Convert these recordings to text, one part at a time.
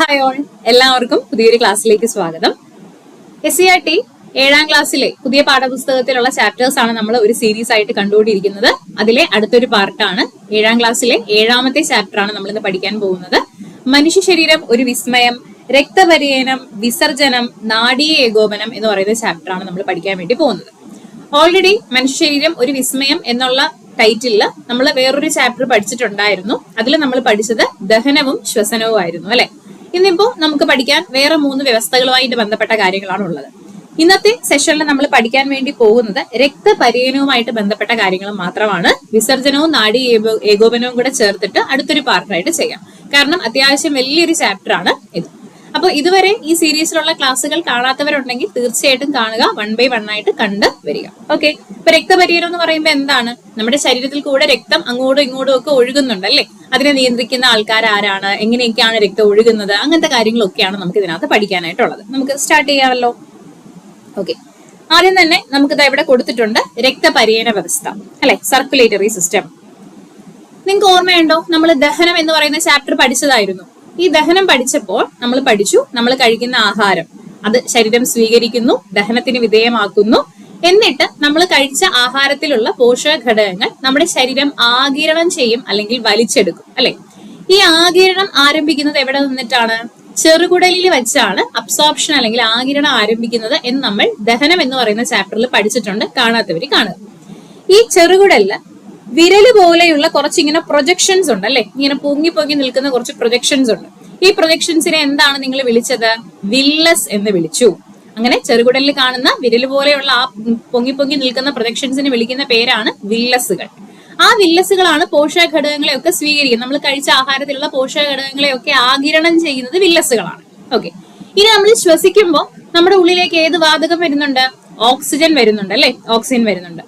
Hi all, എല്ലാവർക്കും പുതിയൊരു ക്ലാസ്സിലേക്ക് സ്വാഗതം. SCERT 7ാം ക്ലാസ്സിലെ പുതിയ പാഠപുസ്തകത്തിലുള്ള ചാപ്റ്റേഴ്സ് ആണ് നമ്മൾ ഒരു സീരീസ് ആയിട്ട് കണ്ടുകൊണ്ടിരിക്കുന്നത്. അതിലെ അടുത്തൊരു പാർട്ടാണ് 7ാം ക്ലാസ്സിലെ 7ാമത്തെ ചാപ്റ്റർ ആണ് നമ്മൾ ഇന്ന് പഠിക്കാൻ പോകുന്നത്. മനുഷ്യ ശരീരം ഒരു വിസ്മയം, രക്തപര്യനം, വിസർജനം, നാഡീയ ഏകോപനം എന്ന് പറയുന്ന ചാപ്റ്റർ ആണ് നമ്മൾ പഠിക്കാൻ വേണ്ടി പോകുന്നത്. ഓൾറെഡി മനുഷ്യ ശരീരം ഒരു വിസ്മയം എന്നുള്ള ടൈറ്റിലില് നമ്മൾ വേറൊരു ചാപ്റ്റർ പഠിച്ചിട്ടുണ്ടായിരുന്നു. അതിൽ നമ്മൾ പഠിച്ചത് ദഹനവും ശ്വസനവും ആയിരുന്നു അല്ലെ. ഇന്നിപ്പോ നമുക്ക് പഠിക്കാൻ വേറെ 3 വ്യവസ്ഥകളുമായിട്ട് ബന്ധപ്പെട്ട കാര്യങ്ങളാണ് ഉള്ളത്. ഇന്നത്തെ സെഷനിൽ നമ്മൾ പഠിക്കാൻ വേണ്ടി പോകുന്നത് രക്തപര്യനവുമായിട്ട് ബന്ധപ്പെട്ട കാര്യങ്ങൾ മാത്രമാണ്. വിസർജനവും നാഡീ ഏകോപനവും കൂടെ ചേർത്തിട്ട് അടുത്തൊരു പാർട്ടായിട്ട് ചെയ്യാം. കാരണം അത്യാവശ്യം വലിയൊരു ചാപ്റ്റർ ആണ് ഇത്. അപ്പൊ ഇതുവരെ ഈ സീരീസിലുള്ള ക്ലാസ്സുകൾ കാണാത്തവരുണ്ടെങ്കിൽ തീർച്ചയായിട്ടും കാണുക, 1 by 1 ആയിട്ട് കണ്ട് വരിക. ഓക്കെ, ഇപ്പൊ രക്തപര്യനം എന്ന് പറയുമ്പോൾ എന്താണ്? നമ്മുടെ ശരീരത്തിൽ കൂടെ രക്തം അങ്ങോട്ടും ഇങ്ങോട്ടും ഒക്കെ ഒഴുകുന്നുണ്ട് അല്ലെ. അതിനെ നിയന്ത്രിക്കുന്ന ആൾക്കാർ ആരാണ്, എങ്ങനെയൊക്കെയാണ് രക്തം ഒഴുകുന്നത്, അങ്ങനത്തെ കാര്യങ്ങളൊക്കെയാണ് നമുക്ക് ഇതിനകത്ത് പഠിക്കാനായിട്ടുള്ളത്. നമുക്ക് സ്റ്റാർട്ട് ചെയ്യാമല്ലോ. ഓക്കെ, ആദ്യം തന്നെ നമുക്കിത് ഇവിടെ കൊടുത്തിട്ടുണ്ട് രക്തപര്യന വ്യവസ്ഥ അല്ലെ, സർക്കുലേറ്ററി സിസ്റ്റം. നിങ്ങൾക്ക് ഓർമ്മയുണ്ടോ, നമ്മൾ ദഹനം എന്ന് പറയുന്ന ചാപ്റ്റർ പഠിച്ചതായിരുന്നു. ഈ ദഹനം പഠിച്ചപ്പോൾ നമ്മൾ പഠിച്ചു, നമ്മൾ കഴിക്കുന്ന ആഹാരം അത് ശരീരം സ്വീകരിക്കുന്നു, ദഹനത്തിന് വിധേയമാക്കുന്നു. എന്നിട്ട് നമ്മൾ കഴിച്ച ആഹാരത്തിലുള്ള പോഷക ഘടകങ്ങൾ നമ്മുടെ ശരീരം ആഗിരണം ചെയ്യും അല്ലെങ്കിൽ വലിച്ചെടുക്കും അല്ലെ. ഈ ആഗിരണം ആരംഭിക്കുന്നത് എവിടെ നിന്നിട്ടാണ്? ചെറുകുടലിൽ വെച്ചാണ് അബ്സോർപ്ഷൻ അല്ലെങ്കിൽ ആഗിരണം ആരംഭിക്കുന്നത് എന്ന് നമ്മൾ ദഹനം എന്ന് പറയുന്ന ചാപ്റ്ററിൽ പഠിച്ചിട്ടുണ്ട്. കാണാത്തവര് കാണുക. ഈ ചെറുകുടലില് വിരല് പോലെയുള്ള കുറച്ചിങ്ങനെ പ്രൊജക്ഷൻസ് ഉണ്ട് അല്ലെ. ഇങ്ങനെ പൊങ്ങി പൊങ്ങി നിൽക്കുന്ന കുറച്ച് പ്രൊജക്ഷൻസ് ഉണ്ട്. ഈ പ്രൊജക്ഷൻസിനെ എന്താണ് നിങ്ങൾ വിളിച്ചത്? വില്ലസ് എന്ന് വിളിച്ചു. അങ്ങനെ ചെറുകുടലിൽ കാണുന്ന വിരല് പോലെയുള്ള ആ പൊങ്ങി പൊങ്ങി നിൽക്കുന്ന പ്രൊജക്ഷൻസിനെ വിളിക്കുന്ന പേരാണ് വില്ലസുകൾ. ആ വില്ലസുകളാണ് പോഷക ഘടകങ്ങളെയൊക്കെ സ്വീകരിക്കുന്നത്. നമ്മൾ കഴിച്ച ആഹാരത്തിലുള്ള പോഷക ഘടകങ്ങളെയൊക്കെ ആഗിരണം ചെയ്യുന്നത് വില്ലസുകളാണ്. ഓക്കെ, ഇനി നമ്മൾ ശ്വസിക്കുമ്പോൾ നമ്മുടെ ഉള്ളിലേക്ക് ഏത് വാതകം വരുന്നുണ്ട്? ഓക്സിജൻ വരുന്നുണ്ട് അല്ലെ. ഓക്സിജൻ വരുന്നുണ്ട്.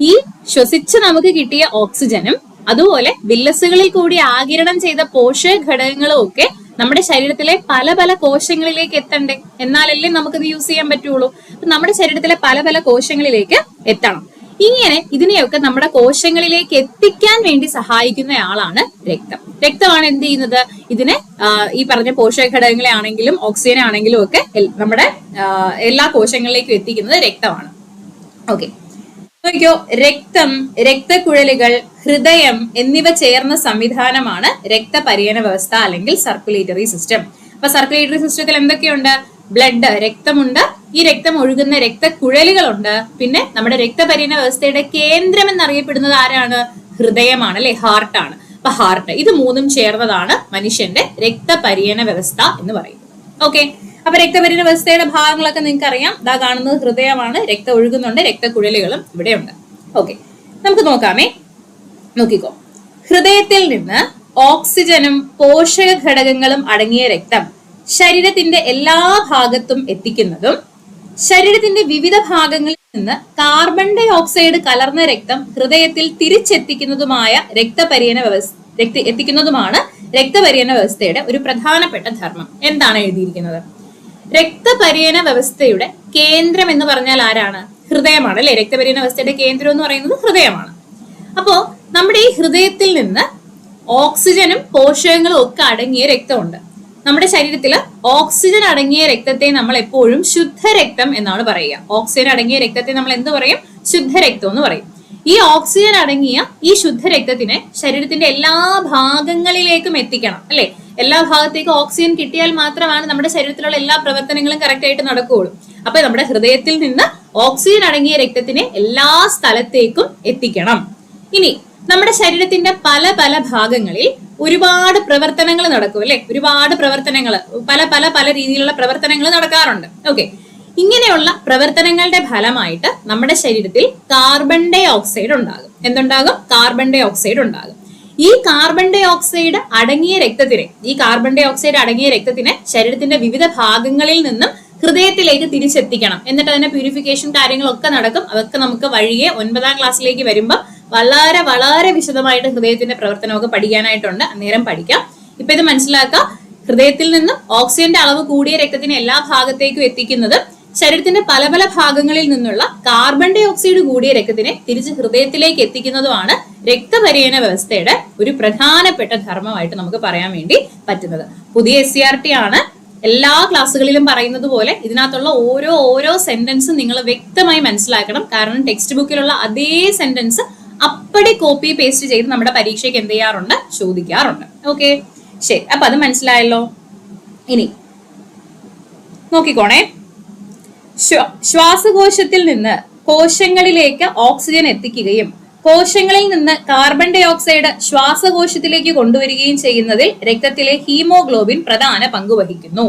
ഈ ശ്വസിച്ച് നമുക്ക് കിട്ടിയ ഓക്സിജനും അതുപോലെ വില്ലസുകളിൽ കൂടി ആഗിരണം ചെയ്ത പോഷക ഘടകങ്ങളും ഒക്കെ നമ്മുടെ ശരീരത്തിലെ പല പല കോശങ്ങളിലേക്ക് എത്തണ്ടേ, എന്നാലല്ലേ നമുക്കിത് യൂസ് ചെയ്യാൻ പറ്റുള്ളൂ. നമ്മുടെ ശരീരത്തിലെ പല പല കോശങ്ങളിലേക്ക് എത്തണം. ഇങ്ങനെ ഇതിനെയൊക്കെ നമ്മുടെ കോശങ്ങളിലേക്ക് എത്തിക്കാൻ വേണ്ടി സഹായിക്കുന്നയാളാണ് രക്തം. രക്തമാണ് എന്ത് ചെയ്യുന്നത്? ഇതിനെ ഈ പറഞ്ഞ പോഷക ഘടകങ്ങളെ ആണെങ്കിലും ഓക്സിജൻ ആണെങ്കിലും ഒക്കെ നമ്മുടെ എല്ലാ കോശങ്ങളിലേക്കും എത്തിക്കുന്നത് രക്തമാണ്. ഓക്കെ, നോക്കിയോ, രക്തം, രക്തക്കുഴലുകൾ, ഹൃദയം എന്നിവ ചേർന്ന സംവിധാനമാണ് രക്തപര്യന വ്യവസ്ഥ അല്ലെങ്കിൽ സർക്കുലേറ്ററി സിസ്റ്റം. അപ്പൊ സർക്കുലേറ്ററി സിസ്റ്റത്തിൽ എന്തൊക്കെയുണ്ട്? ബ്ലഡ്, രക്തമുണ്ട്. ഈ രക്തം ഒഴുകുന്ന രക്തക്കുഴലുകളുണ്ട്. പിന്നെ നമ്മുടെ രക്തപര്യന വ്യവസ്ഥയുടെ കേന്ദ്രം എന്നറിയപ്പെടുന്നത് ആരാണ്? ഹൃദയമാണ് അല്ലെ, ഹാർട്ടാണ്. അപ്പൊ ഹാർട്ട്, ഇത് 3ഉം ചേർന്നതാണ് മനുഷ്യന്റെ രക്തപര്യന വ്യവസ്ഥ എന്ന് പറയുന്നത്. ഓക്കെ, അപ്പൊ രക്തപര്യന വ്യവസ്ഥയുടെ ഭാഗങ്ങളൊക്കെ നിങ്ങൾക്ക് അറിയാം. ഇതാ കാണുന്നത് ഹൃദയമാണ്, രക്തം ഒഴുകുന്നുണ്ട്, രക്തക്കുഴലുകളും ഇവിടെയുണ്ട്. ഓക്കെ, നമുക്ക് നോക്കാമേ. നോക്കിക്കോ, ഹൃദയത്തിൽ നിന്ന് ഓക്സിജനും പോഷക ഘടകങ്ങളും അടങ്ങിയ രക്തം ശരീരത്തിന്റെ എല്ലാ ഭാഗത്തും എത്തിക്കുന്നതും ശരീരത്തിന്റെ വിവിധ ഭാഗങ്ങളിൽ നിന്ന് കാർബൺ ഡൈ ഓക്സൈഡ് കലർന്ന രക്തം ഹൃദയത്തിൽ തിരിച്ചെത്തിക്കുന്നതുമായ എത്തിക്കുന്നതുമാണ് രക്തപര്യന വ്യവസ്ഥയുടെ ഒരു പ്രധാനപ്പെട്ട ധർമ്മം. എന്താണ് എഴുതിയിരിക്കുന്നത്? രക്തപര്യന വ്യവസ്ഥയുടെ കേന്ദ്രം എന്ന് പറഞ്ഞാൽ ആരാണ്? ഹൃദയമാണ് അല്ലെ. രക്തപര്യന വ്യവസ്ഥയുടെ കേന്ദ്രം എന്ന് പറയുന്നത് ഹൃദയമാണ്. അപ്പോ നമ്മുടെ ഈ ഹൃദയത്തിൽ നിന്ന് ഓക്സിജനും പോഷകങ്ങളും ഒക്കെ അടങ്ങിയ രക്തമുണ്ട്. നമ്മുടെ ശരീരത്തിൽ ഓക്സിജൻ അടങ്ങിയ രക്തത്തെ നമ്മൾ എപ്പോഴും ശുദ്ധരക്തം എന്നാണ് പറയുക. ഓക്സിജൻ അടങ്ങിയ രക്തത്തെ നമ്മൾ എന്ത് പറയും? ശുദ്ധരക്തം എന്ന് പറയും. ഈ ഓക്സിജൻ അടങ്ങിയ ഈ ശുദ്ധരക്തത്തിനെ ശരീരത്തിന്റെ എല്ലാ ഭാഗങ്ങളിലേക്കും എത്തിക്കണം അല്ലെ. എല്ലാ ഭാഗത്തേക്കും ഓക്സിജൻ കിട്ടിയാൽ മാത്രമാണ് നമ്മുടെ ശരീരത്തിലുള്ള എല്ലാ പ്രവർത്തനങ്ങളും കറക്റ്റ് ആയിട്ട് നടക്കുകയുള്ളൂ. അപ്പൊ നമ്മുടെ ഹൃദയത്തിൽ നിന്ന് ഓക്സിജൻ അടങ്ങിയ രക്തത്തിനെ എല്ലാ സ്ഥലത്തേക്കും എത്തിക്കണം. ഇനി നമ്മുടെ ശരീരത്തിന്റെ പല പല ഭാഗങ്ങളിൽ ഒരുപാട് പ്രവർത്തനങ്ങൾ നടക്കും അല്ലെ. ഒരുപാട് പ്രവർത്തനങ്ങൾ, പല പല പല രീതിയിലുള്ള പ്രവർത്തനങ്ങൾ നടക്കാറുണ്ട്. ഓക്കെ, ഇങ്ങനെയുള്ള പ്രവർത്തനങ്ങളുടെ ഫലമായിട്ട് നമ്മുടെ ശരീരത്തിൽ കാർബൺ ഡൈ ഓക്സൈഡ് ഉണ്ടാകും. എന്തുണ്ടാകും? കാർബൺ ഡൈ ഓക്സൈഡ് ഉണ്ടാകും. ഈ കാർബൺ ഡൈ ഓക്സൈഡ് അടങ്ങിയ രക്തത്തിനെ ശരീരത്തിന്റെ വിവിധ ഭാഗങ്ങളിൽ നിന്നും ഹൃദയത്തിലേക്ക് തിരിച്ചെത്തിക്കണം. എന്നിട്ട് അതിന്റെ പ്യൂരിഫിക്കേഷൻ കാര്യങ്ങളൊക്കെ നടക്കും. അതൊക്കെ നമുക്ക് വഴിയെ 9ാം ക്ലാസ്സിലേക്ക് വരുമ്പോൾ വളരെ വളരെ വിശദമായിട്ട് ഹൃദയത്തിന്റെ പ്രവർത്തനമൊക്കെ പഠിക്കാനായിട്ടുണ്ട്. അന്നേരം പഠിക്കാം. ഇപ്പൊ ഇത് മനസ്സിലാക്കാം. ഹൃദയത്തിൽ നിന്നും ഓക്സിജന്റെ അളവ് കൂടിയ രക്തത്തിനെ എല്ലാ ഭാഗത്തേക്കും എത്തിക്കുന്നത് ശരീരത്തിന്റെ പല പല ഭാഗങ്ങളിൽ നിന്നുള്ള കാർബൺ ഡൈ ഓക്സൈഡ് കൂടിയ രക്തത്തിനെ തിരിച്ച് ഹൃദയത്തിലേക്ക് എത്തിക്കുന്നതുമാണ് രക്തപര്യന വ്യവസ്ഥയുടെ ഒരു പ്രധാനപ്പെട്ട ധർമ്മമായിട്ട് നമുക്ക് പറയാൻ വേണ്ടി പറ്റുന്നത്. പുതിയ SCERT ആണ് എല്ലാ ക്ലാസ്സുകളിലും പറയുന്നത് പോലെ ഇതിനകത്തുള്ള ഓരോ സെന്റൻസും നിങ്ങൾ വ്യക്തമായി മനസ്സിലാക്കണം. കാരണം ടെക്സ്റ്റ് ബുക്കിലുള്ള അതേ സെന്റൻസ് അപ്പടി കോപ്പി പേസ്റ്റ് ചെയ്ത് നമ്മുടെ പരീക്ഷയ്ക്ക് എന്ത് ചെയ്യാറുണ്ട്, ചോദിക്കാറുണ്ട്. ഓക്കെ, ശരി. അപ്പൊ അത് മനസ്സിലായല്ലോ. ഇനി നോക്കിക്കോണേ, ശ്വാസകോശത്തിൽ നിന്ന് കോശങ്ങളിലേക്ക് ഓക്സിജൻ എത്തിക്കുകയും കോശങ്ങളിൽ നിന്ന് കാർബൺ ഡൈ ഓക്സൈഡ് ശ്വാസകോശത്തിലേക്ക് കൊണ്ടുവരികയും ചെയ്യുന്നതിൽ രക്തത്തിലെ ഹീമോഗ്ലോബിൻ പ്രധാന പങ്ക് വഹിക്കുന്നു.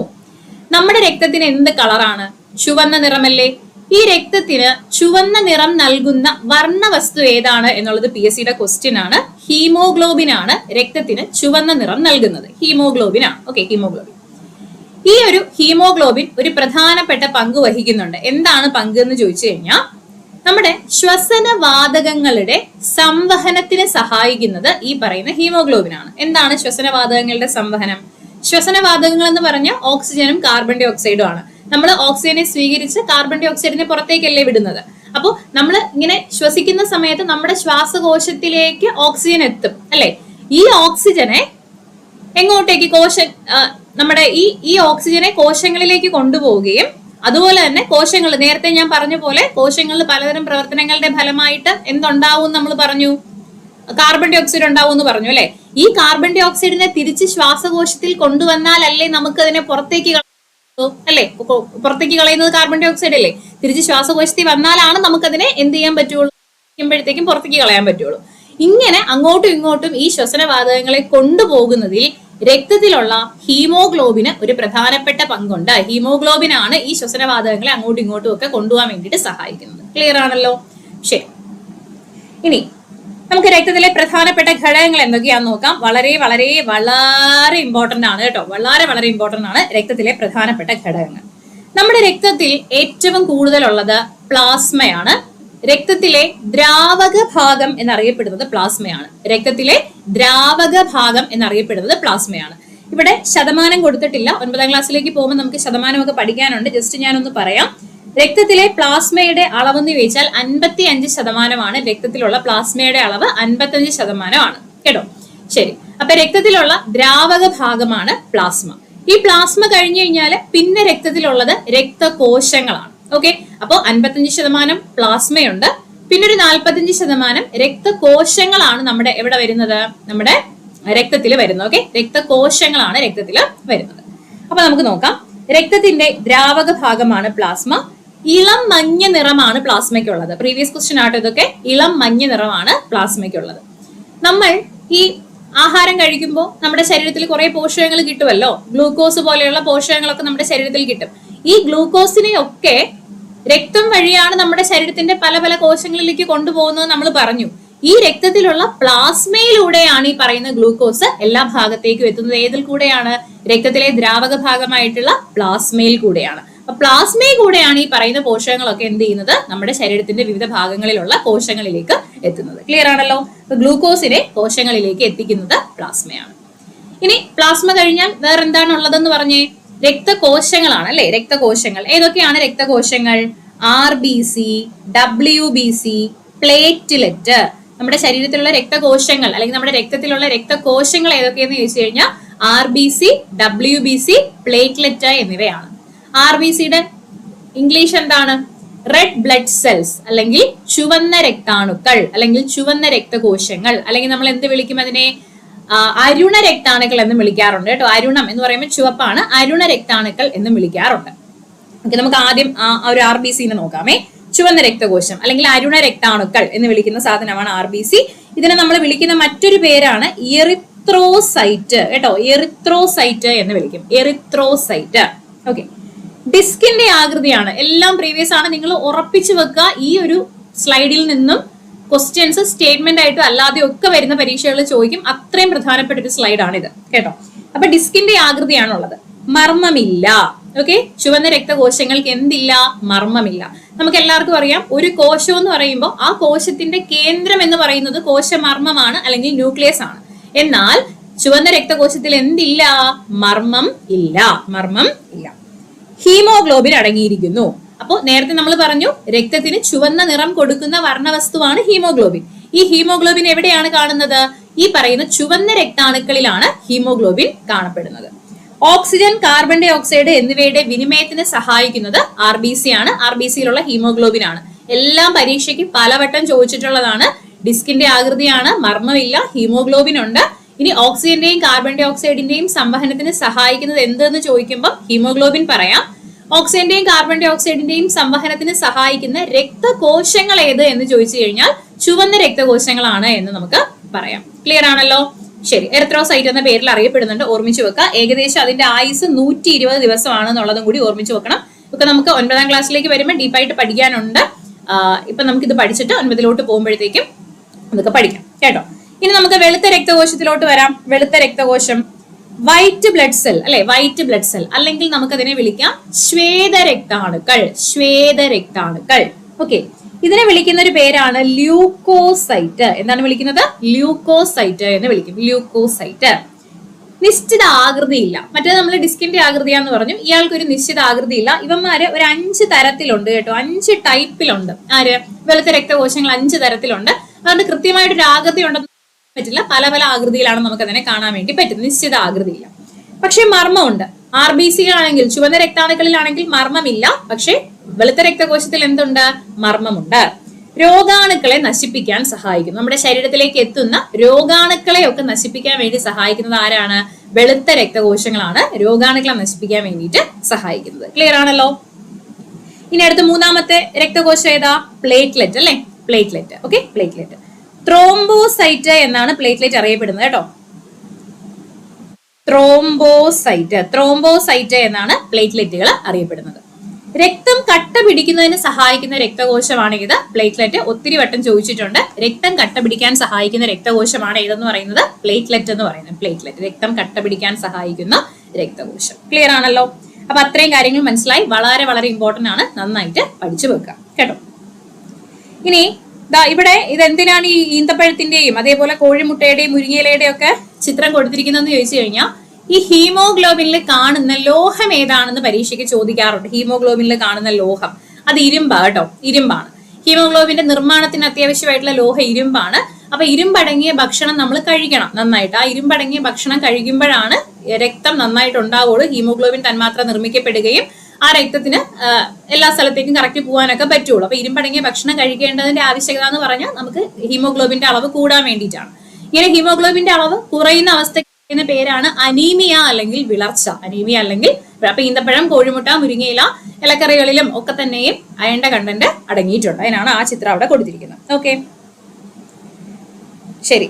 നമ്മുടെ രക്തത്തിന് എന്ത് കളറാണ്? ചുവന്ന നിറമല്ലേ? ഈ രക്തത്തിന് ചുവന്ന നിറം നൽകുന്ന വർണ്ണവസ്തു ഏതാണ് എന്നുള്ളത് PSCയുടെ ക്വസ്റ്റ്യൻ ആണ്. ഹീമോഗ്ലോബിൻ ആണ് രക്തത്തിന് ചുവന്ന നിറം നൽകുന്നത്. ഹീമോഗ്ലോബിൻ ആണ്. Okay, haemoglobin. ഈ ഒരു ഹീമോഗ്ലോബിൻ ഒരു പ്രധാനപ്പെട്ട പങ്ക് വഹിക്കുന്നുണ്ട്. എന്താണ് പങ്ക് എന്ന് ചോദിച്ചു കഴിഞ്ഞാൽ, നമ്മുടെ ശ്വസനവാതകങ്ങളുടെ സംവഹനത്തിന് സഹായിക്കുന്നത് ഈ പറയുന്ന ഹീമോഗ്ലോബിൻ ആണ്. എന്താണ് ശ്വസനവാതകങ്ങളുടെ സംവഹനം? ശ്വസനവാതകങ്ങൾ എന്ന് പറഞ്ഞാൽ ഓക്സിജനും കാർബൺ ഡൈ ഓക്സൈഡും ആണ്. നമ്മൾ ഓക്സിജനെ സ്വീകരിച്ച് കാർബൺ ഡൈ ഓക്സൈഡിനെ പുറത്തേക്കല്ലേ വിടുന്നത്. അപ്പോൾ നമ്മൾ ഇങ്ങനെ ശ്വസിക്കുന്ന സമയത്ത് നമ്മുടെ ശ്വാസകോശത്തിലേക്ക് ഓക്സിജൻ എത്തും അല്ലെ? ഈ ഓക്സിജനെ എങ്ങോട്ടേക്ക് നമ്മുടെ ഈ ഓക്സിജനെ കോശങ്ങളിലേക്ക് കൊണ്ടുപോവുകയും അതുപോലെ തന്നെ കോശങ്ങൾ, നേരത്തെ ഞാൻ പറഞ്ഞ പോലെ കോശങ്ങളിൽ പലതരം പ്രവർത്തനങ്ങളുടെ ഫലമായിട്ട് എന്തുണ്ടാവും നമ്മൾ പറഞ്ഞു? കാർബൺ ഡൈ ഓക്സൈഡ് ഉണ്ടാവും എന്ന് പറഞ്ഞു അല്ലെ? ഈ കാർബൺ ഡൈ ഓക്സൈഡിനെ തിരിച്ച് ശ്വാസകോശത്തിൽ കൊണ്ടുവന്നാലല്ലേ നമുക്ക് അതിനെ പുറത്തേക്ക് അല്ലെ? പുറത്തേക്ക് കളയുന്നത് കാർബൺ ഡൈ ഓക്സൈഡ് അല്ലേ? തിരിച്ച് ശ്വാസകോശത്തിൽ വന്നാലാണ് നമുക്കതിനെ എന്ത് ചെയ്യാൻ പറ്റുള്ളൂ? മ്പോഴത്തേക്കും പുറത്തേക്ക് കളയാൻ പറ്റുള്ളൂ. ഇങ്ങനെ അങ്ങോട്ടും ഇങ്ങോട്ടും ഈ ശ്വസനവാതകങ്ങളെ കൊണ്ടുപോകുന്നതിൽ രക്തത്തിലുള്ള ഹീമോഗ്ലോബിന് ഒരു പ്രധാനപ്പെട്ട പങ്കുണ്ട്. ഹീമോഗ്ലോബിൻ ആണ് ഈ ശ്വസനവാതകങ്ങളെ അങ്ങോട്ടും ഇങ്ങോട്ടും ഒക്കെ കൊണ്ടുപോകാൻ വേണ്ടിയിട്ട് സഹായിക്കുന്നത്. ക്ലിയർ ആണല്ലോ? ശരി. ഇനി നമുക്ക് രക്തത്തിലെ പ്രധാനപ്പെട്ട ഘടകങ്ങൾ എന്തൊക്കെയാന്ന് നോക്കാം. വളരെ വളരെ വളരെ ഇമ്പോർട്ടന്റ് ആണ് കേട്ടോ. വളരെ ഇമ്പോർട്ടന്റ് ആണ് രക്തത്തിലെ പ്രധാനപ്പെട്ട ഘടകങ്ങൾ. നമ്മുടെ രക്തത്തിൽ ഏറ്റവും കൂടുതലുള്ളത് പ്ലാസ്മയാണ്. രക്തത്തിലെ ദ്രാവക ഭാഗം എന്നറിയപ്പെടുന്നത് പ്ലാസ്മയാണ്. രക്തത്തിലെ ദ്രാവക ഭാഗം എന്നറിയപ്പെടുന്നത് പ്ലാസ്മയാണ്. ഇവിടെ ശതമാനം കൊടുത്തിട്ടില്ല. 9ാം ക്ലാസ്സിലേക്ക് പോകുമ്പോൾ നമുക്ക് ശതമാനമൊക്കെ പഠിക്കാനുണ്ട്. ജസ്റ്റ് ഞാനൊന്ന് പറയാം. രക്തത്തിലെ പ്ലാസ്മയുടെ അളവെന്ന് ചോദിച്ചാൽ 55% രക്തത്തിലുള്ള പ്ലാസ്മയുടെ അളവ് 55% കേട്ടോ. ശരി. അപ്പൊ രക്തത്തിലുള്ള ദ്രാവക ഭാഗമാണ് പ്ലാസ്മ. ഈ പ്ലാസ്മ കഴിഞ്ഞു കഴിഞ്ഞാൽ പിന്നെ രക്തത്തിലുള്ളത് രക്തകോശങ്ങളാണ്. ഓക്കെ, അപ്പോ 55% പ്ലാസ്മയുണ്ട്. പിന്നെ ഒരു 45% രക്തകോശങ്ങളാണ് നമ്മുടെ എവിടെ വരുന്നത്? നമ്മുടെ രക്തത്തിൽ വരുന്നത്. ഓക്കെ, രക്തകോശങ്ങളാണ് രക്തത്തിൽ വരുന്നത്. അപ്പൊ നമുക്ക് നോക്കാം. രക്തത്തിന്റെ ദ്രാവക ഭാഗമാണ് പ്ലാസ്മ. ഇളം മഞ്ഞ നിറമാണ് പ്ലാസ്മയ്ക്കുള്ളത്. പ്രീവിയസ് ക്വസ്റ്റ്യൻ ആട്ടോ ഇതൊക്കെ. ഇളം മഞ്ഞ നിറമാണ് പ്ലാസ്മയ്ക്കുള്ളത്. നമ്മൾ ഈ ആഹാരം കഴിക്കുമ്പോൾ നമ്മുടെ ശരീരത്തിൽ കുറെ പോഷകങ്ങൾ കിട്ടുമല്ലോ. ഗ്ലൂക്കോസ് പോലെയുള്ള പോഷകങ്ങളൊക്കെ നമ്മുടെ ശരീരത്തിൽ കിട്ടും. ഈ ഗ്ലൂക്കോസിനെയൊക്കെ രക്തം വഴിയാണ് നമ്മുടെ ശരീരത്തിന്റെ പല പല കോശങ്ങളിലേക്ക് കൊണ്ടുപോകുന്നത് നമ്മൾ പറഞ്ഞു. ഈ രക്തത്തിലുള്ള പ്ലാസ്മയിലൂടെയാണ് ഈ പറയുന്ന ഗ്ലൂക്കോസ് എല്ലാ ഭാഗത്തേക്കും എത്തുന്നത്. ഏതിൽ കൂടെയാണ്? രക്തത്തിലെ ദ്രാവക ഭാഗമായിട്ടുള്ള പ്ലാസ്മയിൽ കൂടെയാണ്. അപ്പൊ പ്ലാസ്മയിൽ കൂടെയാണ് ഈ പറയുന്ന പോഷകങ്ങളൊക്കെ എന്ത് ചെയ്യുന്നത്? നമ്മുടെ ശരീരത്തിന്റെ വിവിധ ഭാഗങ്ങളിലുള്ള കോശങ്ങളിലേക്ക് എത്തുന്നത്. ക്ലിയർ ആണല്ലോ? അപ്പൊ ഗ്ലൂക്കോസിനെ കോശങ്ങളിലേക്ക് എത്തിക്കുന്നത് പ്ലാസ്മയാണ്. ഇനി പ്ലാസ്മ കഴിഞ്ഞാൽ വേറെ എന്താണ് ഉള്ളതെന്ന് പറഞ്ഞേ? രക്തകോശങ്ങളാണ് അല്ലെ? രക്തകോശങ്ങൾ ഏതൊക്കെയാണ് രക്തകോശങ്ങൾ? RBC, WBC, platelet. നമ്മുടെ ശരീരത്തിലുള്ള രക്തകോശങ്ങൾ അല്ലെങ്കിൽ നമ്മുടെ രക്തത്തിലുള്ള രക്തകോശങ്ങൾ ഏതൊക്കെയെന്ന് ചോദിച്ചു കഴിഞ്ഞാൽ RBC, WBC, പ്ലേറ്റ്ലെറ്റ് എന്നിവയാണ്. RBCയുടെ ഇംഗ്ലീഷ് എന്താണ്? റെഡ് ബ്ലഡ് സെൽസ് അല്ലെങ്കിൽ ചുവന്ന രക്താണുക്കൾ അല്ലെങ്കിൽ ചുവന്ന രക്തകോശങ്ങൾ, അല്ലെങ്കിൽ നമ്മൾ എന്ത് വിളിക്കും അതിനെ? അരുണ രക്താണുക്കൾ എന്നും വിളിക്കാറുണ്ട് കേട്ടോ. അരുണം എന്ന് പറയുമ്പോൾ ചുവപ്പാണ്. അരുണ രക്താണുക്കൾ എന്നും വിളിക്കാറുണ്ട്. ഓക്കെ, നമുക്ക് ആദ്യം ഒരു RBCനെ നോക്കാമേ. ചുവന്ന രക്തകോശം അല്ലെങ്കിൽ അരുണ രക്താണുക്കൾ എന്ന് വിളിക്കുന്ന സാധനമാണ് RBC. ഇതിനെ നമ്മൾ വിളിക്കുന്ന മറ്റൊരു പേരാണ് എറിത്രോസൈറ്റ് കേട്ടോ. എറിത്രോസൈറ്റ് എന്ന് വിളിക്കും. എറിത്രോസൈറ്റ്. ഓക്കെ, ഡിസ്കിന്റെ ആകൃതിയാണ്. എല്ലാം പ്രീവിയസ് ആണ്. നിങ്ങൾ ഉറപ്പിച്ചു വെക്കുക. ഈ ഒരു സ്ലൈഡിൽ നിന്നും ക്വസ്റ്റ്യൻസ് സ്റ്റേറ്റ്മെന്റ് ആയിട്ടും അല്ലാതെ ഒക്കെ വരുന്ന പരീക്ഷകളിൽ ചോദിക്കും. അത്രയും പ്രധാനപ്പെട്ട ഒരു സ്ലൈഡാണ് ഇത് കേട്ടോ. അപ്പൊ ഡിസ്കിന്റെ ആകൃതിയാണുള്ളത്. മർമ്മമില്ല. ഓക്കെ, ചുവന്ന രക്തകോശങ്ങൾക്ക് എന്തില്ല? മർമ്മമില്ല. നമുക്ക് എല്ലാവർക്കും അറിയാം, ഒരു കോശം എന്ന് പറയുമ്പോൾ ആ കോശത്തിന്റെ കേന്ദ്രം എന്ന് പറയുന്നത് കോശമർമ്മമാണ് അല്ലെങ്കിൽ ന്യൂക്ലിയസ് ആണ്. എന്നാൽ ചുവന്ന രക്തകോശത്തിൽ എന്തില്ല? മർമ്മം ഇല്ല. മർമ്മം ഇല്ല. ഹീമോഗ്ലോബിൻ അടങ്ങിയിരിക്കുന്നു. അപ്പോൾ നേരത്തെ നമ്മൾ പറഞ്ഞു രക്തത്തിന് ചുവന്ന നിറം കൊടുക്കുന്ന വർണ്ണവസ്തുവാണ് ഹീമോഗ്ലോബിൻ. ഈ ഹീമോഗ്ലോബിൻ എവിടെയാണ് കാണുന്നത്? ഈ പറയുന്ന ചുവന്ന രക്താണുക്കളിലാണ് ഹീമോഗ്ലോബിൻ കാണപ്പെടുന്നത്. ഓക്സിജൻ, കാർബൺ ഡൈ ഓക്സൈഡ് എന്നിവയുടെ വിനിമയത്തിന് സഹായിക്കുന്നത് RBC ആണ്. RBCയിലുള്ള ഹീമോഗ്ലോബിൻ ആണ്. എല്ലാം പരീക്ഷയ്ക്ക് പലവട്ടം ചോദിച്ചിട്ടുള്ളതാണ്. ഡിസ്കിന്റെ ആകൃതിയാണ്, മർമ്മമില്ല, ഹീമോഗ്ലോബിൻ ഉണ്ട്. ഇനി ഓക്സിജന്റെയും കാർബൺ ഡൈ ഓക്സൈഡിന്റെയും സംവഹനത്തിന് സഹായിക്കുന്നത് എന്തെന്ന് ചോദിക്കുമ്പോൾ ഹീമോഗ്ലോബിൻ പറയാം. ഓക്സിജന്റെയും കാർബൺ ഡൈ ഓക്സൈഡിന്റെയും സംവഹനത്തിന് സഹായിക്കുന്ന രക്തകോശങ്ങൾ ഏത് എന്ന് ചോദിച്ചു കഴിഞ്ഞാൽ ചുവന്ന രക്തകോശങ്ങളാണ് എന്ന് നമുക്ക് പറയാം. ക്ലിയർ ആണല്ലോ? ശരി. എറിത്രോസൈറ്റ് എന്ന പേരിൽ അറിയപ്പെടുന്നുണ്ട്, ഓർമ്മിച്ചു വെക്കുക. ഏകദേശം അതിന്റെ ആയുസ് 120 ദിവസമാണെന്നുള്ളതും കൂടി ഓർമ്മിച്ചു വെക്കണം. ഇപ്പൊ നമുക്ക് 9ാം ക്ലാസ്സിലേക്ക് വരുമ്പോൾ ഡീപ്പായിട്ട് പഠിക്കാനുണ്ട്. ഇപ്പൊ നമുക്കിത് പഠിച്ചിട്ട് 9ിലോട്ട് പോകുമ്പോഴത്തേക്കും നമുക്ക് പഠിക്കാം കേട്ടോ. ഇനി നമുക്ക് വെളുത്ത രക്തകോശത്തിലോട്ട് വരാം. വെളുത്ത രക്തകോശം വൈറ്റ് ബ്ലഡ് സെൽ അല്ലെ, വൈറ്റ് ബ്ലഡ് സെൽ, അല്ലെങ്കിൽ നമുക്കതിനെ വിളിക്കാം ശ്വേതരക്താണുക്കൾ. ശ്വേതരക്താണുക്കൾ. ഓക്കെ, ഇതിനെ വിളിക്കുന്ന ഒരു പേരാണ് ല്യൂക്കോസൈറ്റ്. എന്താണ് വിളിക്കുന്നത്? ല്യൂക്കോസൈറ്റ് എന്ന് വിളിക്കും. ല്യൂക്കോസൈറ്റ്. നിശ്ചിത ആകൃതിയില്ല. മറ്റേ നമ്മൾ ഡിസ്കിന്റെ ആകൃതിയാന്ന് പറഞ്ഞു. ഇയാൾക്ക് ഒരു നിശ്ചിത ആകൃതിയില്ല. ഇവന്മാര് ഒരു 5 തരത്തിലുണ്ട് കേട്ടോ. 5 ടൈപ്പിലുണ്ട്. ആര്? വെളുത്ത രക്തകോശങ്ങൾ 5 തരത്തിലുണ്ട്. അതുകൊണ്ട് കൃത്യമായിട്ടൊരു ആകൃതി ഉണ്ടെന്ന് പറ്റില്ല. പല പല ആകൃതിയിലാണ് നമുക്ക് അതിനെ കാണാൻ വേണ്ടി പറ്റുന്നത്. നിശ്ചിത ആകൃതിയില്ല. പക്ഷെ മർമ്മമുണ്ട്. RBCയിലാണെങ്കിൽ, ചുവന്ന രക്താണുക്കളിലാണെങ്കിൽ മർമ്മമില്ല. പക്ഷെ വെളുത്ത രക്തകോശത്തിൽ എന്തുണ്ട്? മർമ്മമുണ്ട്. രോഗാണുക്കളെ നശിപ്പിക്കാൻ സഹായിക്കും. നമ്മുടെ ശരീരത്തിലേക്ക് എത്തുന്ന രോഗാണുക്കളെ ഒക്കെ നശിപ്പിക്കാൻ വേണ്ടി സഹായിക്കുന്നത് ആരാണ്? വെളുത്ത രക്തകോശങ്ങളാണ് രോഗാണുക്കളെ നശിപ്പിക്കാൻ വേണ്ടിയിട്ട് സഹായിക്കുന്നത്. ക്ലിയർ ആണല്ലോ? ഇനി അടുത്ത 3ാമത്തെ രക്തകോശം ഏതാ? പ്ലേറ്റ്ലെറ്റ് അല്ലെ? പ്ലേറ്റ്ലെറ്റ്. Okay, platelet. ത്രോംബോസൈറ്റ് എന്നാണ് പ്ലേറ്റ്ലെറ്റ് അറിയപ്പെടുന്നത് കേട്ടോ. ത്രോംബോസൈറ്റ് എന്നാണ് പ്ലേറ്റ്ലെറ്റുകൾ അറിയപ്പെടുന്നത്. രക്തം കട്ട പിടിക്കുന്നതിന് സഹായിക്കുന്ന രക്തകോശമാണ് ഇത്. പ്ലേറ്റ്ലെറ്റ് ഒത്തിരി വട്ടം ചോദിച്ചിട്ടുണ്ട്. രക്തം കട്ട പിടിക്കാൻ സഹായിക്കുന്ന രക്തകോശമാണ് ഏതെന്ന് പറയുന്നത്? പ്ലേറ്റ്ലെറ്റ് എന്ന് പറയുന്നത്. പ്ലേറ്റ്ലെറ്റ്, രക്തം കട്ട പിടിക്കാൻ സഹായിക്കുന്ന രക്തകോശം. ക്ലിയർ ആണല്ലോ? അപ്പൊ അത്രയും കാര്യങ്ങൾ മനസ്സിലായി. വളരെ വളരെ ഇമ്പോർട്ടന്റ് ആണ്. നന്നായിട്ട് പഠിച്ചു വെക്കുക കേട്ടോ. ഇനി ഇവിടെ ഇതെന്തിനാണ് ഈ ഈന്തപ്പഴത്തിന്റെയും അതേപോലെ കോഴിമുട്ടയുടെയും മുരിങ്ങയിലയുടെയും ഒക്കെ ചിത്രം കൊടുത്തിരിക്കുന്നതെന്ന് ചോദിച്ചു കഴിഞ്ഞാൽ ഈ ഹീമോഗ്ലോബിനിൽ കാണുന്ന ലോഹം ഏതാണെന്ന് പരീക്ഷയ്ക്ക് ചോദിക്കാറുണ്ട്. ഹീമോഗ്ലോബിനിൽ കാണുന്ന ലോഹം അത് ഇരുമ്പാ കേട്ടോ. ഇരുമ്പാണ്. ഹീമോഗ്ലോബിന്റെ നിർമ്മാണത്തിന് അത്യാവശ്യമായിട്ടുള്ള ലോഹം ഇരുമ്പാണ്. അപ്പൊ ഇരുമ്പടങ്ങിയ ഭക്ഷണം നമ്മൾ കഴിക്കണം നന്നായിട്ട്. ആ ഇരുമ്പടങ്ങിയ ഭക്ഷണം കഴിക്കുമ്പോഴാണ് രക്തം നന്നായിട്ട് ഉണ്ടാവുള്ളൂ. ഹീമോഗ്ലോബിൻ തന്മാത്ര നിർമ്മിക്കപ്പെടുകയും ആ രക്തത്തിന് എല്ലാ സ്ഥലത്തേക്കും കറക്റ്റ് പോകാനൊക്കെ പറ്റുള്ളൂ. അപ്പൊ ഇരുമ്പടങ്ങിയ ഭക്ഷണം കഴിക്കേണ്ടതിന്റെ ആവശ്യകത എന്ന് പറഞ്ഞാൽ നമുക്ക് ഹീമോഗ്ലോബിന്റെ അളവ് കൂടാൻ വേണ്ടിയിട്ടാണ്. ഇങ്ങനെ ഹീമോഗ്ലോബിന്റെ അളവ് കുറയുന്ന അവസ്ഥ പേരാണ് അനീമിയ അല്ലെങ്കിൽ വിളർച്ച. അനീമിയ അല്ലെങ്കിൽ അപ്പൊ ഈന്തപ്പഴം, കോഴിമുട്ട, മുരിങ്ങയില, ഇലക്കറികളിലും ഒക്കെ തന്നെയും അയണിന്റെ കണ്ടന്റ് അടങ്ങിയിട്ടുണ്ട്. അതിനാണ് ആ ചിത്രം അവിടെ കൊടുത്തിരിക്കുന്നത്. ഓക്കെ, ശരി.